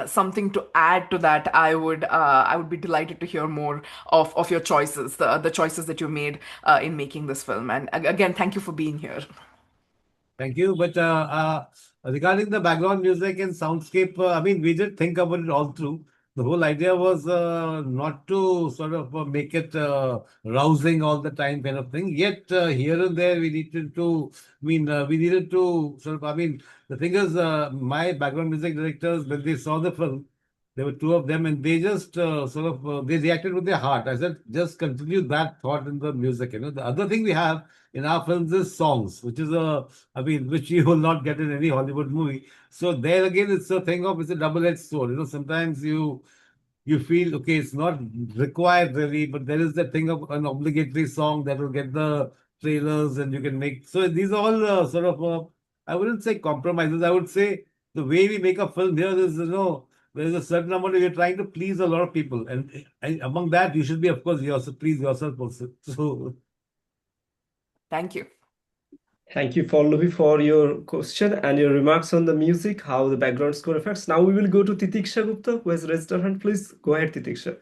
something to add to that, I would be delighted to hear more of your choices, the choices that you made in making this film. And again, thank you for being here. Thank you. But regarding the background music and soundscape, I mean, we did think about it all through. The whole idea was not to sort of make it rousing all the time kind of thing. Yet here and there we needed to, we needed to sort of, the thing is, my background music directors, when they saw the film, there were two of them, and they just they reacted with their heart. I said, just continue that thought in the music. You know, the other thing we have in our films is songs, which is which you will not get in any Hollywood movie. So there again, it's a double-edged sword. You know, sometimes you feel, okay, it's not required really, but there is that thing of an obligatory song that will get the trailers and you can make. So these are all I wouldn't say compromises. I would say the way we make a film here is, there's a certain amount of, you're trying to please a lot of people. And among that, you should be, of course, yourself, please yourself also. So, Thank you. Thank you, Pallavi, for your question and your remarks on the music, how the background score affects. Now we will go to Titiksha Gupta, who has raised her hand. Please go ahead, Titiksha.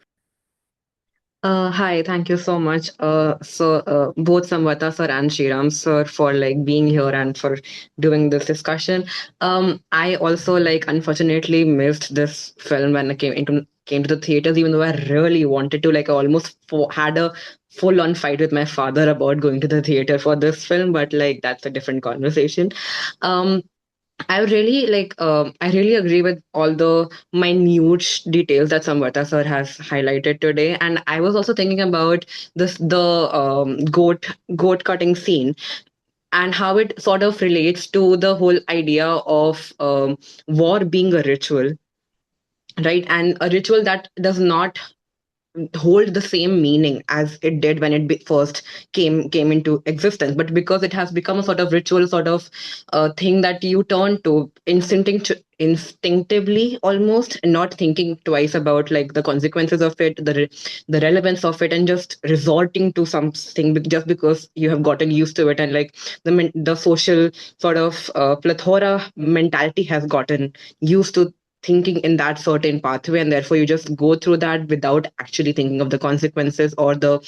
Hi, thank you so much. Both Samvata sir and Sriram sir for like being here and for doing this discussion. I also like unfortunately missed this film when I came to the theaters, even though I really wanted to. Like I almost had a full-on fight with my father about going to the theater for this film, but like that's a different conversation. Um, I really agree with all the minute details that Samvartha sir has highlighted today. And I was also thinking about the goat cutting scene and how it sort of relates to the whole idea of war being a ritual, right? And a ritual that does not hold the same meaning as it did when it first came into existence, but because it has become a sort of ritual, sort of thing that you turn to instinctively, almost not thinking twice about like the consequences of it, the relevance of it, and just resorting to something just because you have gotten used to it. And like the social sort of plethora mentality has gotten used to thinking in that certain pathway, and therefore you just go through that without actually thinking of the consequences or the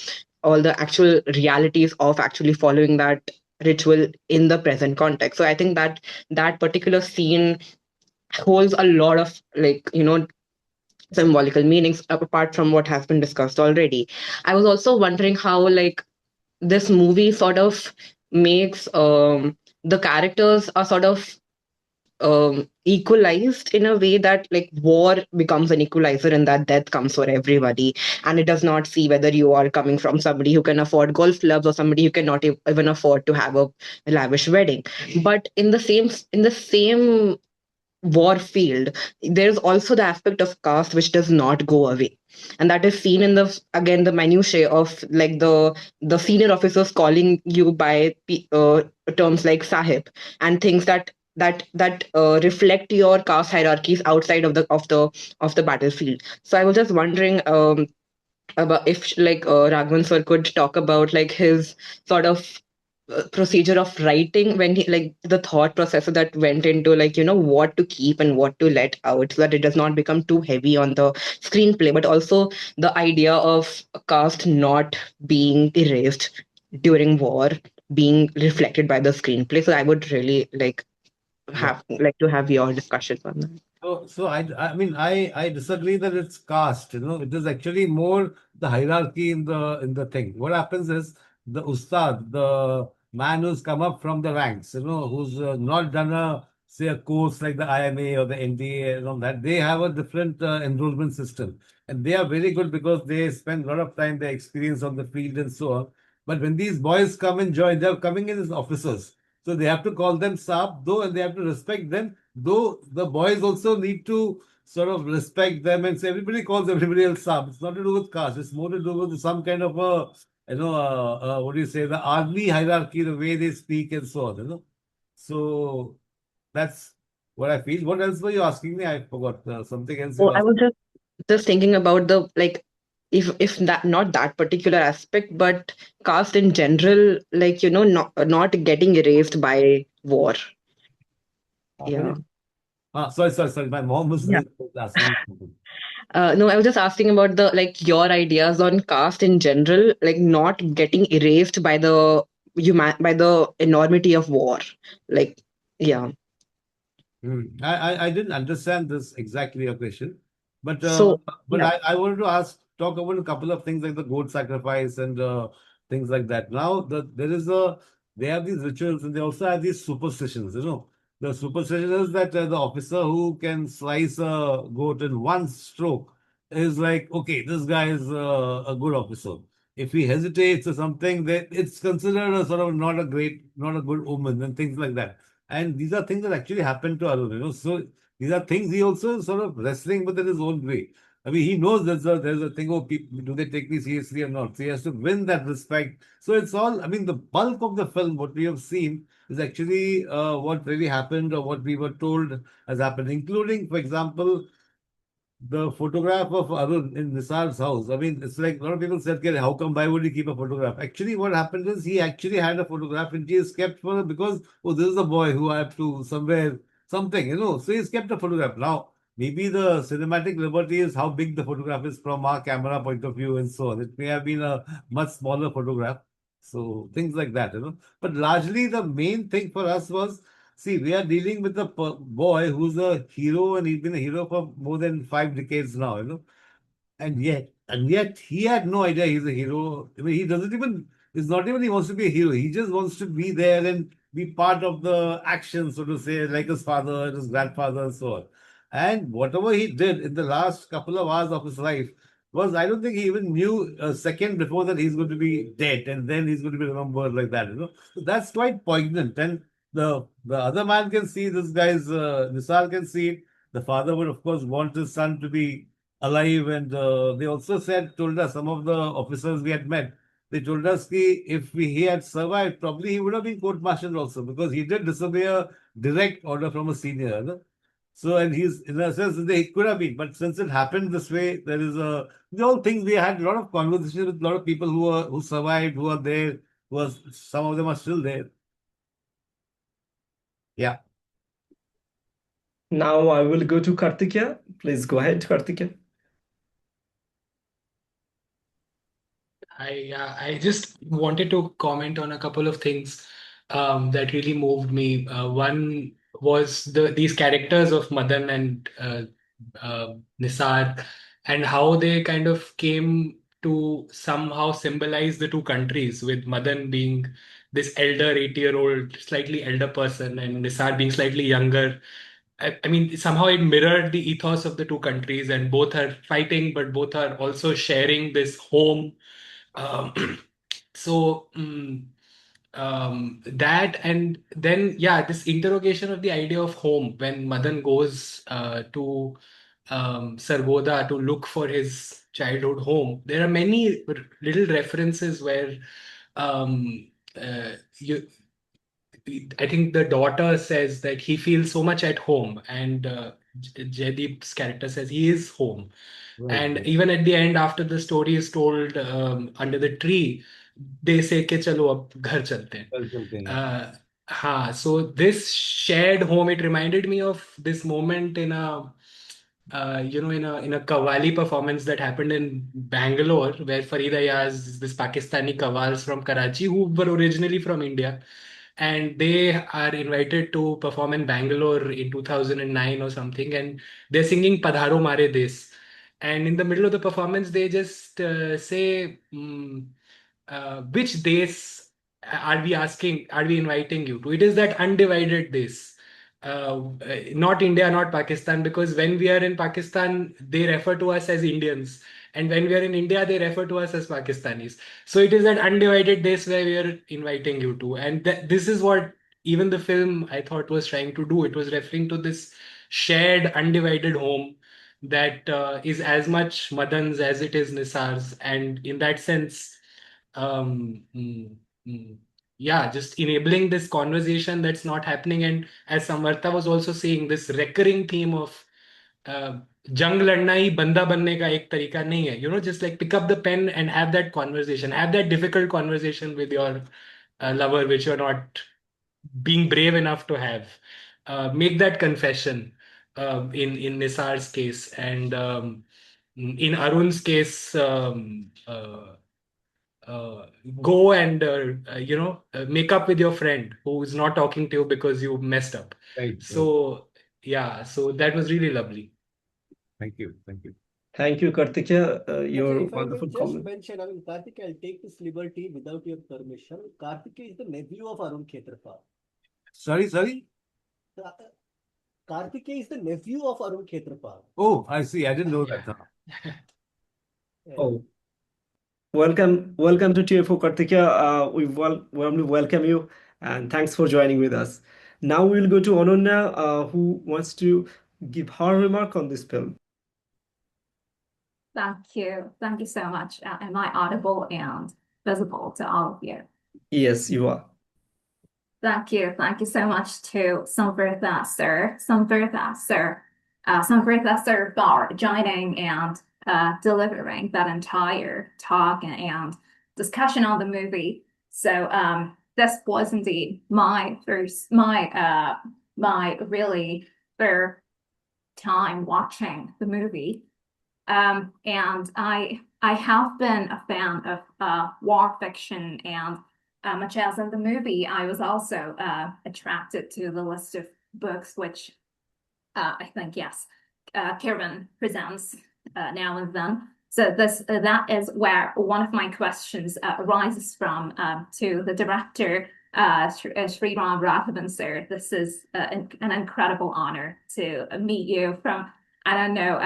all the actual realities of actually following that ritual in the present context. So I think that that particular scene holds a lot of symbolical meanings apart from what has been discussed already. I was also wondering how this movie sort of makes the characters are sort of equalized in a way that war becomes an equalizer and that death comes for everybody, and it does not see whether you are coming from somebody who can afford golf clubs or somebody who cannot even afford to have a lavish wedding. But in the same war field, there's also the aspect of caste which does not go away, and that is seen in the again the minutiae of the senior officers calling you by terms like sahib, and things that reflect your caste hierarchies outside of the battlefield. So I was just wondering about if Raghavan sir could talk about his sort of procedure of writing when he the thought process that went into what to keep and what to let out so that it does not become too heavy on the screenplay, but also the idea of caste not being erased during war being reflected by the screenplay. So I would really Yeah. like to have your discussion on that. So I mean, I disagree that it's caste. It is actually more the hierarchy in the thing. What happens is the ustad, the man who's come up from the ranks, who's not done a say a course like the IMA or the NDA and all that. They have a different enrollment system, and they are very good because they spend a lot of time, their experience on the field and so on. But when these boys come and join, they're coming in as officers. So they have to call them Saab, though, and they have to respect them, though the boys also need to sort of respect them and say everybody calls everybody else Saab. It's not to do with caste, it's more to do with some kind of what do you say, the army hierarchy, the way they speak and so on. So that's what I feel. What else were you asking me? I forgot something else you Oh, I asked. was just thinking about the if that not that particular aspect, but caste in general, not getting erased by war. Yeah. Sorry. My mom was Yeah. asking me something. No, I was just asking about the your ideas on caste in general, not getting erased by the by the enormity of war. Like, yeah. I didn't understand this exactly your question, but So yeah. I wanted to talk about a couple of things like the goat sacrifice and things like that. Now they have these rituals and they also have these superstitions. The superstition is that the officer who can slice a goat in one stroke is like, okay, this guy is a good officer. If he hesitates or something, then it's considered a sort of not a good omen and things like that. And these are things that actually happen to Arun. So these are things he also sort of wrestling with in his own way. I mean, he knows there's a thing of people, do they take me seriously or not? So he has to win that respect. So it's all, I mean, the bulk of the film, what we have seen, is actually what really happened or what we were told has happened, including, for example, the photograph of Arun in Nisar's house. I mean, it's like a lot of people said, "Okay, how come, why would he keep a photograph?" Actually, what happened is he actually had a photograph and he is kept for because, oh, this is a boy who I have to somewhere, something. So he's kept a photograph. Now, maybe the cinematic liberty is how big the photograph is from our camera point of view and so on. It may have been a much smaller photograph. So things like that. But largely, the main thing for us was, see, we are dealing with a boy who's a hero and he's been a hero for more than 5 decades now. And yet he had no idea he's a hero. I mean, he doesn't even, it's not even he wants to be a hero. He just wants to be there and be part of the action, so to say, like his father and his grandfather and so on. And whatever he did in the last couple of hours of his life was, I don't think he even knew a second before that he's going to be dead and then he's going to be remembered like that. So that's quite poignant. And the other man can see this guy's, Nisar can see it. The father would, of course, want his son to be alive. And they also told us, some of the officers we had met, they told us if he had survived, probably he would have been court-martialed also because he did disobey a direct order from a senior. So, and he's, in a sense, he could have been, but since it happened this way, there is the whole thing. We had a lot of conversations with a lot of people who survived, who are there, some of them are still there. Yeah. Now I will go to Kartikeya. Please go ahead, Kartikeya. I just wanted to comment on a couple of things. that really moved me. One was these characters of Madan and Nisar, and how they kind of came to somehow symbolize the two countries, with Madan being this elder 80-year-old, slightly elder person, and Nisar being slightly younger. I mean, somehow it mirrored the ethos of the two countries, and both are fighting, but both are also sharing this home. Um, so that, and then yeah, this interrogation of the idea of home when Madan goes to Sargoda to look for his childhood home. There are many little references where you I think the daughter says that he feels so much at home, and Jaideep's character says he is home. Right, And right. even at the end, after the story is told under the tree, they say कि चलो अब घर चलते हैं. चल चलते हैं. So this shared home, it reminded me of this moment in a in a Qawwali performance that happened in Bangalore, where Farid Ayaz, this Pakistani Qawwals from Karachi, who were originally from India, and they are invited to perform in Bangalore in 2009 or something, and they're singing Padharo Mare Des. And in the middle of the performance, they just say, which Des are we inviting you to? It is that undivided Des. Not India, not Pakistan, because when we are in Pakistan, they refer to us as Indians. And when we are in India, they refer to us as Pakistanis. So it is that undivided Des where we are inviting you to. And this is what even the film, I thought, was trying to do. It was referring to this shared, undivided home that is as much Madan's as it is Nisar's. And in that sense, um, mm, mm, yeah, just enabling this conversation that's not happening. And as Samvartha was also saying, this recurring theme of जंग लड़ना ही बंदा बनने का एक तरीका नहीं है. Just like pick up the pen and have that conversation, have that difficult conversation with your lover, which you're not being brave enough to have. Make that confession in Nisar's case, and in Arun's case, uh, go and make up with your friend who is not talking to you because you messed up. Right. So yeah, so that was really lovely. Thank you. Thank you. Thank you, Kartikeya. Your If I may wonderful just comment. mention, Karthikeya, I'll take this liberty without your permission. Karthikeya is the nephew of Arun Khetarpal. Sorry. Karthikeya is the nephew of Arun Khetarpal. Oh, I see. I didn't know that. Oh, welcome to TFO, Kartikeya. We warmly welcome you, and thanks for joining with us. Now we'll go to Ananya, who wants to give her remark on this film. Thank you. Thank you so much. Am I audible and visible to all of you? Yes, you are. Thank you. Thank you so much to Samvartha sir, for joining and delivering that entire talk and discussion on the movie. So this was indeed my really first time watching the movie. And I have been a fan of war fiction, and much as in the movie, I was also attracted to the list of books, which I think, yes, Kieran presents now and then. So that is where one of my questions arises from to the director, Sriram Raghavan, sir. This is an incredible honor to meet you from, I don't know,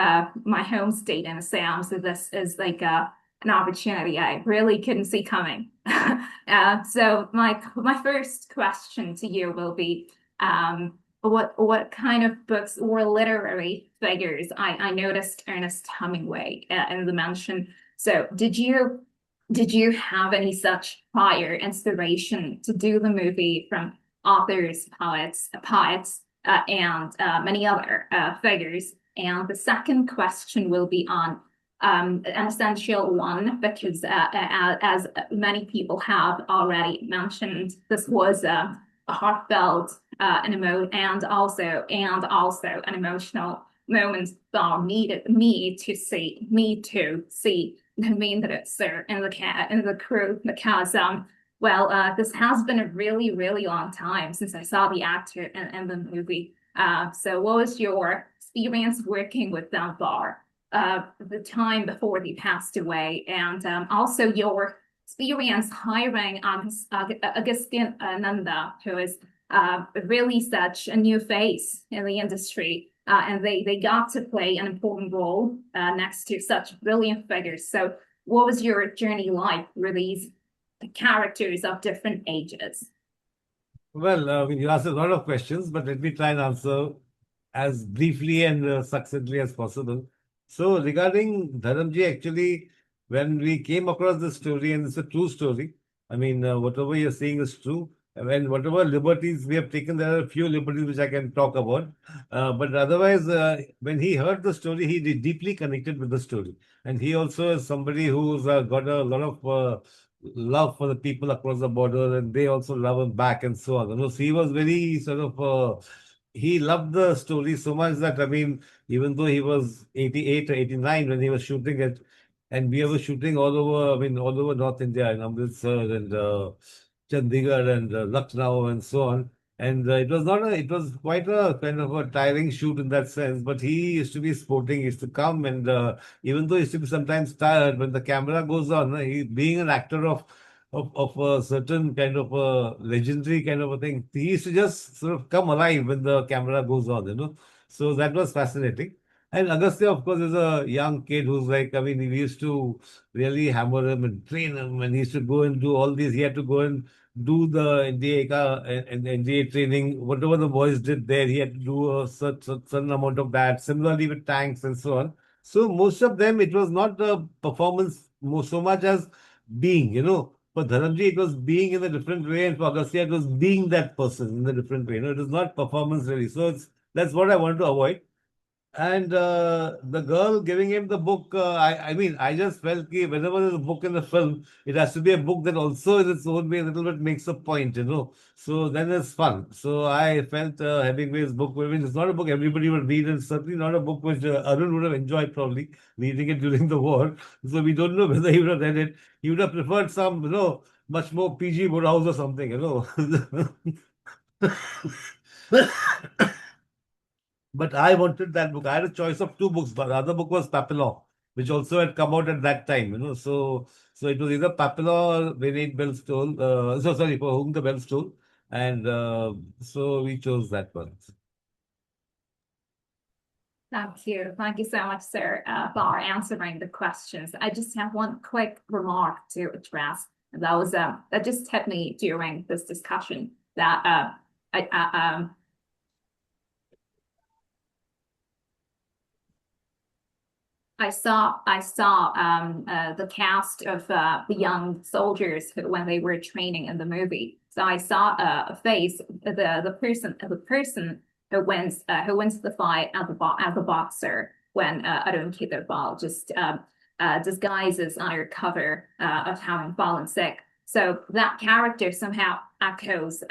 my home state in Assam. So this is like an opportunity I really couldn't see coming. So my first question to you will be, what kind of books or literary figures? I noticed Ernest Hemingway in the mention. So did you have any such prior inspiration to do the movie from authors, poets, and many other figures? And the second question will be on an essential one, because as many people have already mentioned, this was a heartfelt and also an emotional moment for me to see the Mindret, sir, in the crew, because this has been a really, really long time since I saw the actor in the movie. So what was your experience working with them for the time before they passed away, and also your experience hiring Agustin Nanda, who is really such a new face in the industry, and they got to play an important role next to such brilliant figures. So what was your journey like with these characters of different ages? Well, you asked a lot of questions, but let me try and answer as briefly and succinctly as possible. So, regarding Dharamji, actually, when we came across this story, and it's a true story, I mean, whatever you're saying is true. And whatever liberties we have taken, there are a few liberties which I can talk about. But otherwise, when he heard the story, he deeply connected with the story. And he also is somebody who's got a lot of love for the people across the border, and they also love him back, and so on. You know, so he was very sort of he loved the story so much that, I mean, even though he was 88 or 89 when he was shooting it, and we were shooting all over, I mean, all over North India, in Amritsar and Chandigarh and Lucknow and so on. And it was quite a kind of a tiring shoot in that sense, but he used to be sporting, he used to come, and even though he used to be sometimes tired, when the camera goes on, he, being an actor of a certain kind of a legendary kind of a thing, he used to just sort of come alive when the camera goes on, you know. So that was fascinating. And Agastya, of course, is a young kid who's like, I mean, we used to really hammer him and train him, and he used to go and do all these. He had to go and do the NDA training, whatever the boys did there, he had to do a certain amount of that. Similarly with tanks and so on. So most of them, it was not the performance so much as being, you know. For Dharamji, it was being in a different way, and for Agastya, it was being that person in a different way. You know, it was not performance really. So that's what I wanted to avoid. And the girl giving him the book, I mean, I just felt that whenever there's a book in the film, it has to be a book that also, in its own way, a little bit makes a point, you know. So then it's fun. So I felt Hemingway's book, I mean, it's not a book everybody would read, and certainly not a book which Arun would have enjoyed probably reading it during the war. So we don't know whether he would have read it. He would have preferred some, you know, much more PG Woodhouse or something, you know. But I wanted that book. I had a choice of two books, but the other book was Papillon, which also had come out at that time, you know. So it was either Papillon or When Eight Bells Toll. So sorry, For Whom the Bells Toll. And so we chose that one. Thank you. Thank you so much, sir, for answering the questions. I just have one quick remark to address. And that was that just hit me during this discussion that I saw the cast of the young soldiers when they were training in the movie. So I saw a face, the person who wins the fight as the boxer when Arun Kidarbal just disguises under cover of having fallen sick. So that character somehow echoes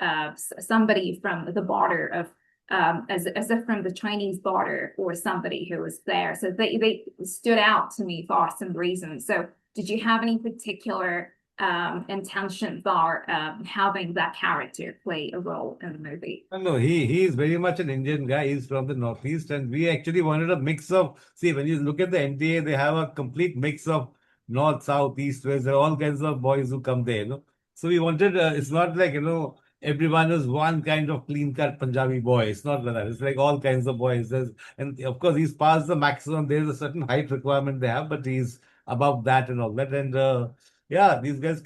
somebody from the border of as if from the Chinese border or somebody who was there. So they stood out to me for some reason. So did you have any particular intention for having that character play a role in the movie? No, he is very much an Indian guy. He's from the Northeast, and we actually wanted a mix of. See, when you look at the NDA, they have a complete mix of North, South, East, West. There are all kinds of boys who come there, you know. So we wanted. It's not like, you know, everyone is one kind of clean-cut Punjabi boy. It's not like that. It's like all kinds of boys. And of course, he's past the maximum. There's a certain height requirement they have, but he's above that and all that. And yeah, these guys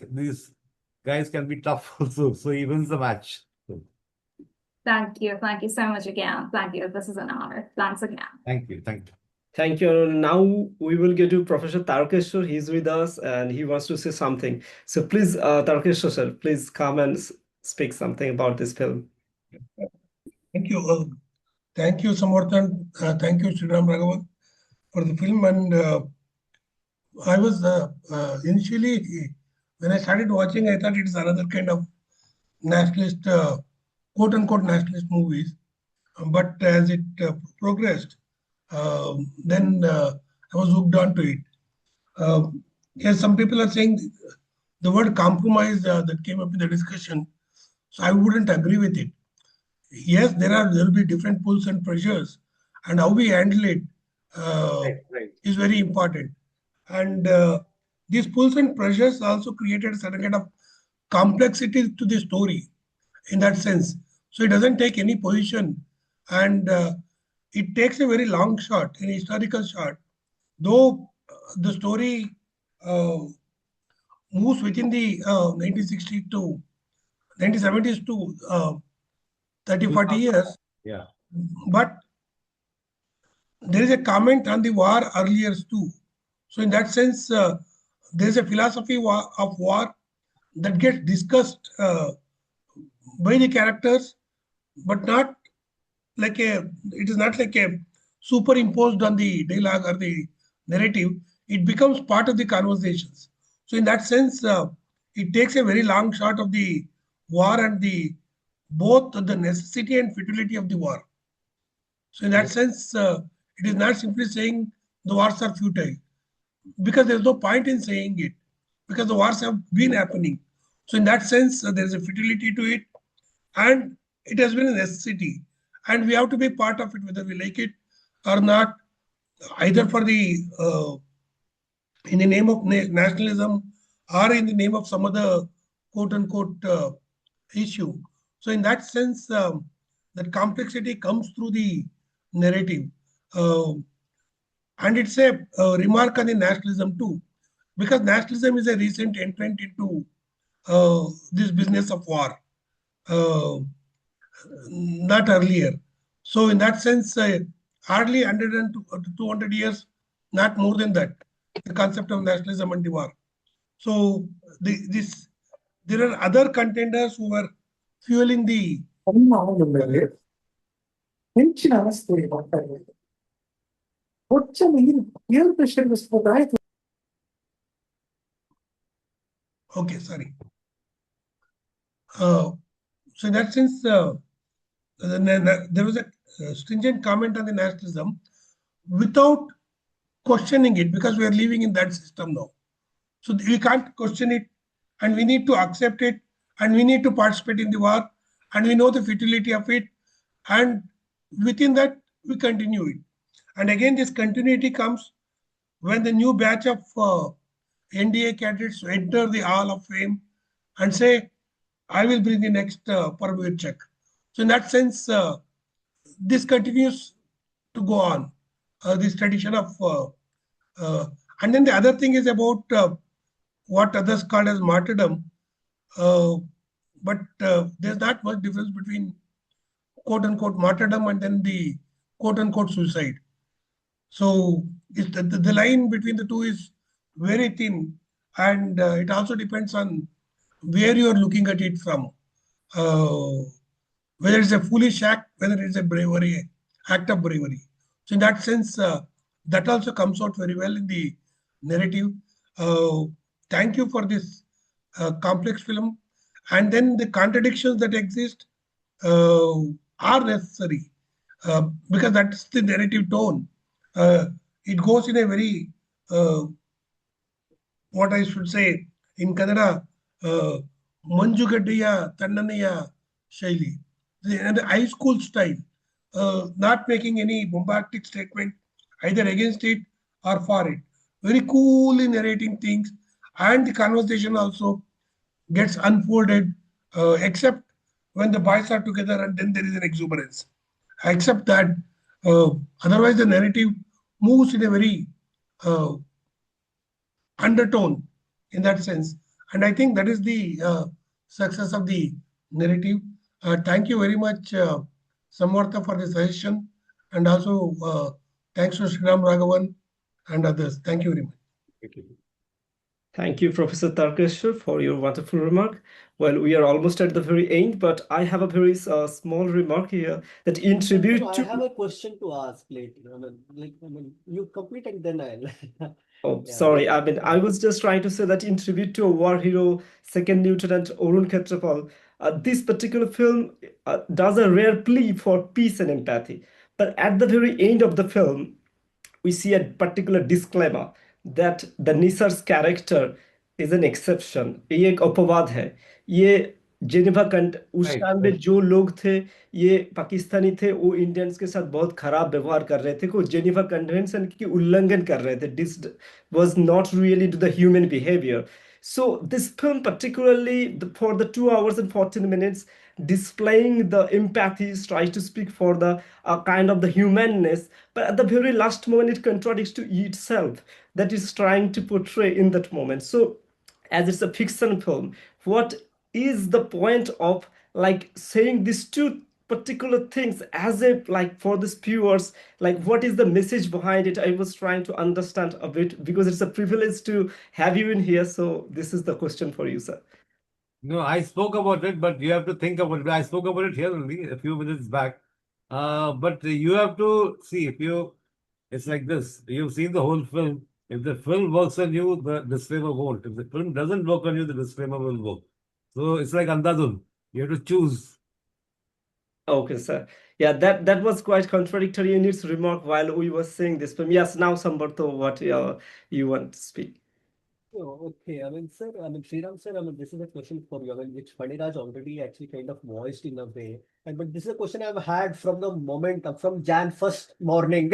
can be tough also. So he wins the match. Thank you. Thank you so much again. Thank you. This is an honor. Thanks again. Thank you. Thank you. Thank you. Now we will get to Professor Tarkeshwar. He's with us and he wants to say something. So please, Tarkeshwar sir, please come and speak something about this film. Thank you. Thank you, Samvartha. Thank you, Sriram Raghavan, for the film. And I was initially, when I started watching, I thought it is another kind of nationalist, quote unquote nationalist movies. But as it progressed, then I was hooked on to it. Yes, some people are saying the word compromise that came up in the discussion. So I wouldn't agree with it. Yes, there will be different pulls and pressures, and how we handle it is very important. And these pulls and pressures also created a certain kind of complexity to the story in that sense. So it doesn't take any position, and it takes a very long shot, an historical shot. Though the story moves within the 1960s to 1970s to 30, 40 years, Yeah. but there is a comment on the war earlier too. So in that sense, there is a philosophy of war that gets discussed by the characters, but not like it is not like a superimposed on the dialogue or the narrative. It becomes part of the conversations. So in that sense, it takes a very long shot of the war and the both the necessity and futility of the war. So in that sense, it is not simply saying the wars are futile, because there's no point in saying it, because the wars have been happening. So in that sense, there is a futility to it, and it has been a necessity, and we have to be part of it, whether we like it or not, either for the in the name of nationalism or in the name of some other quote unquote issue. So in that sense, that complexity comes through the narrative. Uh, and it's a remark on the nationalism too, because nationalism is a recent entrant into this business of war, uh, not earlier. So in that sense, hardly 100 and 200 years, not more than that, the concept of nationalism and the war. So there are other contenders who were fueling the ಹೆಂಚಿನ ಅವಸ್ಥೆ ಬರ್ತಾ ಇದೆ. ಹೊಚ್ಚ ನೀರು air pressure ಆಯ್ತು. Okay, sorry. So in that sense, there was a stringent comment on the nationalism without questioning it, because we are living in that system now. So we can't question it, and we need to accept it, and we need to participate in the war, and we know the futility of it, and within that we continue it. And again, this continuity comes when the new batch of NDA cadets enter the Hall of Fame and say, I will bring the next Paramveer check. So in that sense, this continues to go on, this tradition of, and then the other thing is about what others call as martyrdom. But there's not much difference between quote unquote martyrdom and then the quote unquote suicide. So the line between the two is very thin, and it also depends on where you are looking at it from. Whether it's a foolish act, whether it's a bravery act of bravery. So in that sense, that also comes out very well in the narrative. Thank you for this complex film. And then the contradictions that exist are necessary, because that's the narrative tone. It goes in a very, what I should say in Kannada, Manjugaddiya Tannaniya Shaili, the high school style, not making any bombastic statement either against it or for it. Very coolly narrating things, and the conversation also gets unfolded, except when the boys are together, and then there is an exuberance. Except that, otherwise the narrative moves in a very undertone in that sense. And I think that is the success of the narrative. Thank you very much, Samvartha, for the suggestion, and also thanks to Sriram Raghavan and others. Thank you very much. Thank you. Thank you, Professor Tarkeshwar, for your wonderful remark. Well, we are almost at the very end, but I have a very small remark here that in tribute I to. have a question to ask later. You complete and then I'll. Oh, Yeah. sorry. I mean, I was just trying to say that in tribute to a war hero, Second Lieutenant Arun Khetrapal, this particular film does a rare plea for peace and empathy. But at the very end of the film, we see a particular disclaimer that the Nisar's character is an exception, ये एक अपवाद है। ये Geneva कंट उस Right, time में right. जो लोग थे, ये पाकिस्तानी थे, वो इंडियंस के साथ बहुत खराब व्यवहार कर रहे थे, को जेनेवा कन्वेंशन की उल्लंघन कर रहे थे। This was not really to the human behavior. So this film particularly for the 2 hours and 14 minutes displaying the empathy, tries to speak for the kind of the humanness, but at the very last moment it contradicts to itself that is trying to portray in that moment. So as it's a fiction film, what is the point of like saying these two particular things as a like for the viewers, like what is the message behind it? I was trying to understand a bit because it's a privilege to have you in here, so this is the question for you, sir. No, I spoke about it, but you have to think about it. I spoke about it here only a few minutes back. But you have to see if you, it's like this. You've seen the whole film. If the film works on you, the disclaimer won't. If the film doesn't work on you, the disclaimer will work. So it's like Andhadhun. You have to choose. Okay, sir. Yeah, that was quite contradictory in its remark while we were saying this film. Yes, now Samvartha, what you want to speak? Oh, okay. I mean, sir, I mean, Sriram sir, I mean, this is a question for you, I mean, which Paniraj already actually kind of voiced in a way. And but this is a question I've had from the moment from Jan first morning.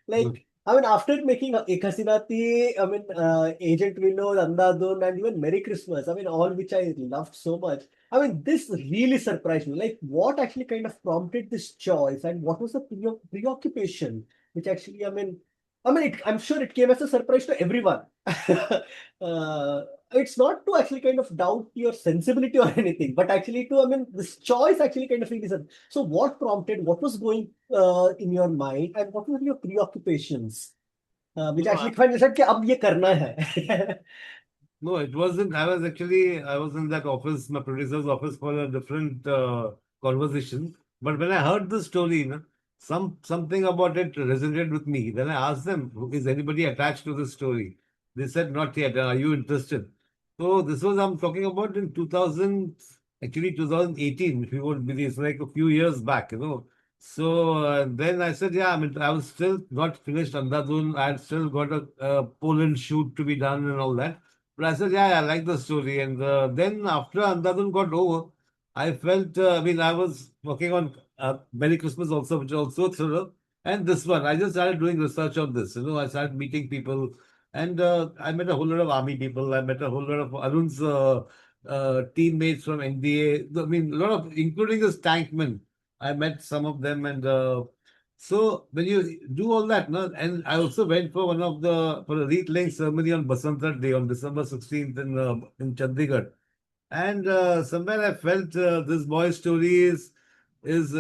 Like, I mean, after making Ek Hasinati, I mean, Agent Vinod, Andhadhun, and even Merry Christmas, I mean, all which I loved so much. I mean, this really surprised me. Like, what actually kind of prompted this choice, and what was the preoccupation, which actually, I'm sure it came as a surprise to everyone. It's not to actually kind of doubt your sensibility or anything, but actually to, I mean, this choice actually kind of really. So, what prompted, what was going in your mind, and what were your preoccupations, which No, actually kind of said, कि अब ये करना है. No, it wasn't. I was in that office, my producer's office, for a different conversation. But when I heard the story, something about it resonated with me. Then I asked them, is anybody attached to this story? They said, not yet. Are you interested? So this was, I'm talking about in 2000, actually 2018, if you would believe. It's like a few years back. So then I said, yeah, I mean, I was still not finished Andhadhun. I had still got a Poland shoot to be done and all that. But I said, yeah, I like the story. And then after Andhadhun got over, I felt, I mean, I was working on Merry Christmas also, which is also a thriller. And this one, I just started doing research on this. I started meeting people. And I met a whole lot of army people. I met a whole lot of Arun's teammates from NDA. I mean, a lot of, including his tankmen. I met some of them. And so when you do all that, no, and I also went for for a wreath laying ceremony on Basanta Day on December 16th in Chandigarh. And somewhere I felt this boy's story is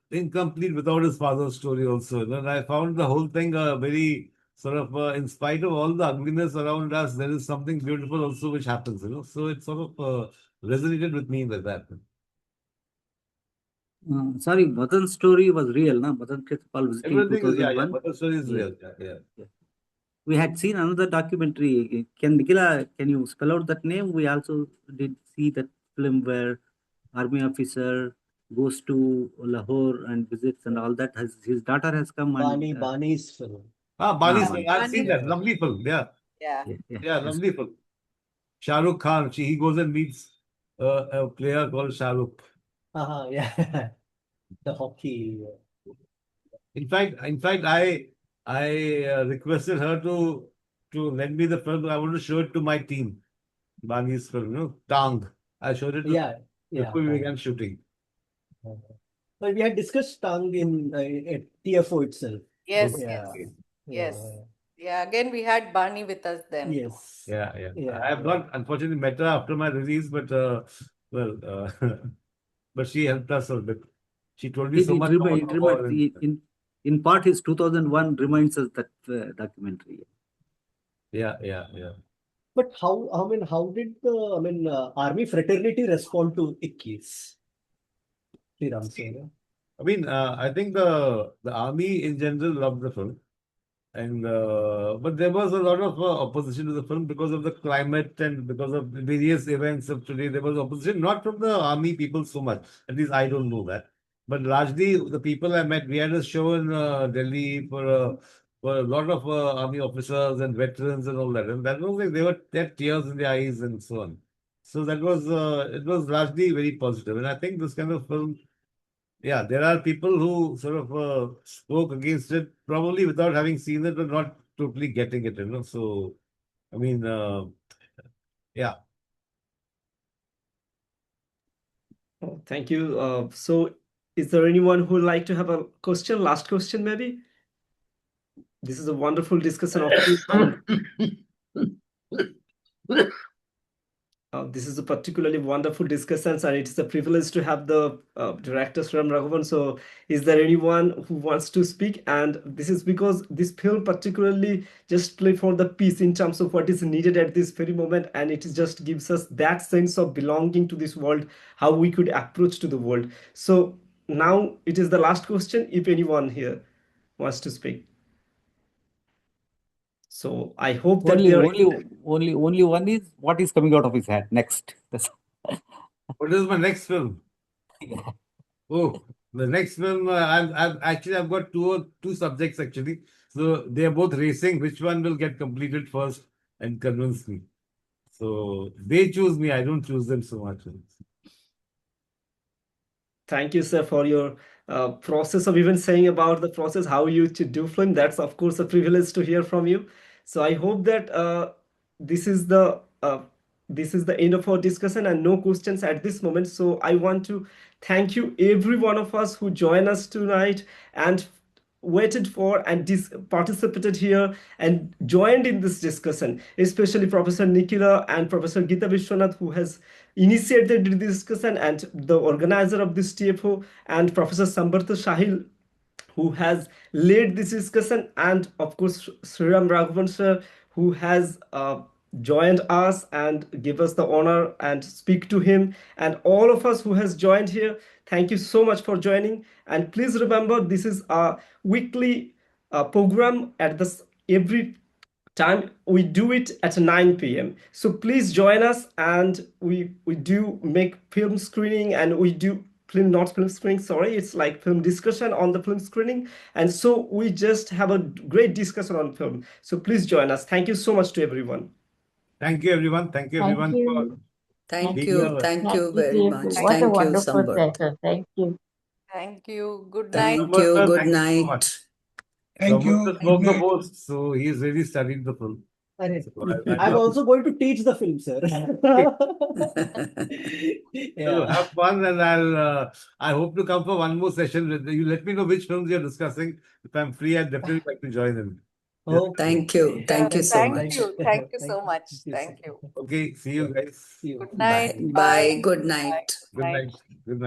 incomplete without his father's story also. And I found the whole thing very sort of, in spite of all the ugliness around us, there is something beautiful also which happens. So it sort of resonated with me like that. Sorry, Madan's story was real, na? Madan Khetapal visiting Everything is, yeah, 2001. Madan's story is Yeah. real. Yeah. We had seen another documentary. Can Nikhila, can you spell out that name? We also did see that film where army officer goes to Lahore and visits and all that. His daughter has come and Bani's film. Bani's, Bani. I've seen Yeah. that. Lovely film. Yeah. Yeah. Yeah, lovely film. Shah Rukh Khan, he goes and meets a player called Shah Rukh. Yeah. The hockey. In fact, I requested her to lend me the film. I want to show it to my team. Bani's film, Tang. I showed it to Yeah. before we began shooting. But we had discussed Tang in at TFO itself. Yes, Yeah. yes, yes. Yeah, again, we had Barney with us then. Yes. Yeah. I have not unfortunately met her after my release, but but she helped us a bit. She told me so much about the war. In part, his 2001 reminds us that documentary. Yeah. But how did the army fraternity respond to Ikkis? Sriram sir. I mean, I think the army in general loved the film, and but there was a lot of opposition to the film because of the climate and because of the various events of today. There was opposition, not from the army people so much. At least I don't know that, but largely the people I met. We had a show in Delhi for for a lot of army officers and veterans and all that. And that was like they had tears in their eyes and so on. So that was it was largely very positive. And I think this kind of film, yeah, there are people who sort of spoke against it, probably without having seen it or not totally getting it, you know. So, I mean, yeah. Oh, thank you. So, is there anyone who would like to have a question? Last question, maybe? This is a wonderful discussion of film, and this is a particularly wonderful discussion, and it's a privilege to have the director Sriram Raghavan. So, is there anyone who wants to speak? And this is because this film particularly just play for the piece in terms of what is needed at this very moment, and it just gives us that sense of belonging to this world, how we could approach to the world. So now it is the last question. If anyone here wants to speak, so I hope that there. Only one is what is coming out of his head next. What is my next film? Oh, the next film, I've got two subjects actually. So they are both racing. Which one will get completed first and convince me? So they choose me. I don't choose them so much. Thank you, sir, for your process of even saying about the process, how you to do film. That's, of course, a privilege to hear from you. So I hope that this is the end of our discussion and no questions at this moment. So I want to thank you, every one of us who joined us tonight and waited for and participated here and joined in this discussion, especially Professor Nikhila and Professor Geeta Vishwanath, who has initiated the discussion, and the organizer of this TFO, and Professor Samvartha Sahil, who has led this discussion, and of course Sriram Raghavan sir, who has joined us and give us the honor and speak to him, and all of us who has joined here. Thank you so much for joining, and please remember this is a weekly program at this every time we do it at 9 p.m. So please join us, and we do make film screening, and we do film, not film screening, sorry, it's like film discussion on the film screening, and so we just have a great discussion on film. So please join us. Thank you so much to everyone. Thank you, everyone. Thank you, everyone, for Thank being you. here. Thank you very Dear. much. What a Thank you, wonderful Samvartha. session. Thank you. Thank you. Good And night. Thank you. Samvartha, Good thank you so much. night. Thank you. Samvartha Good spoke the night. most, so he's really studied the film. So I'm also going to teach the film, sir. So have fun, and I hope to come for one more session. You let me know which films you're discussing. If I'm free, I'd definitely like to join in. Oh, Thank you. Thank you so Thank much. you. Thank you so much. Thank you. Okay, see you guys. Good night. Bye. Bye. Good night. Bye. Good night. Good night.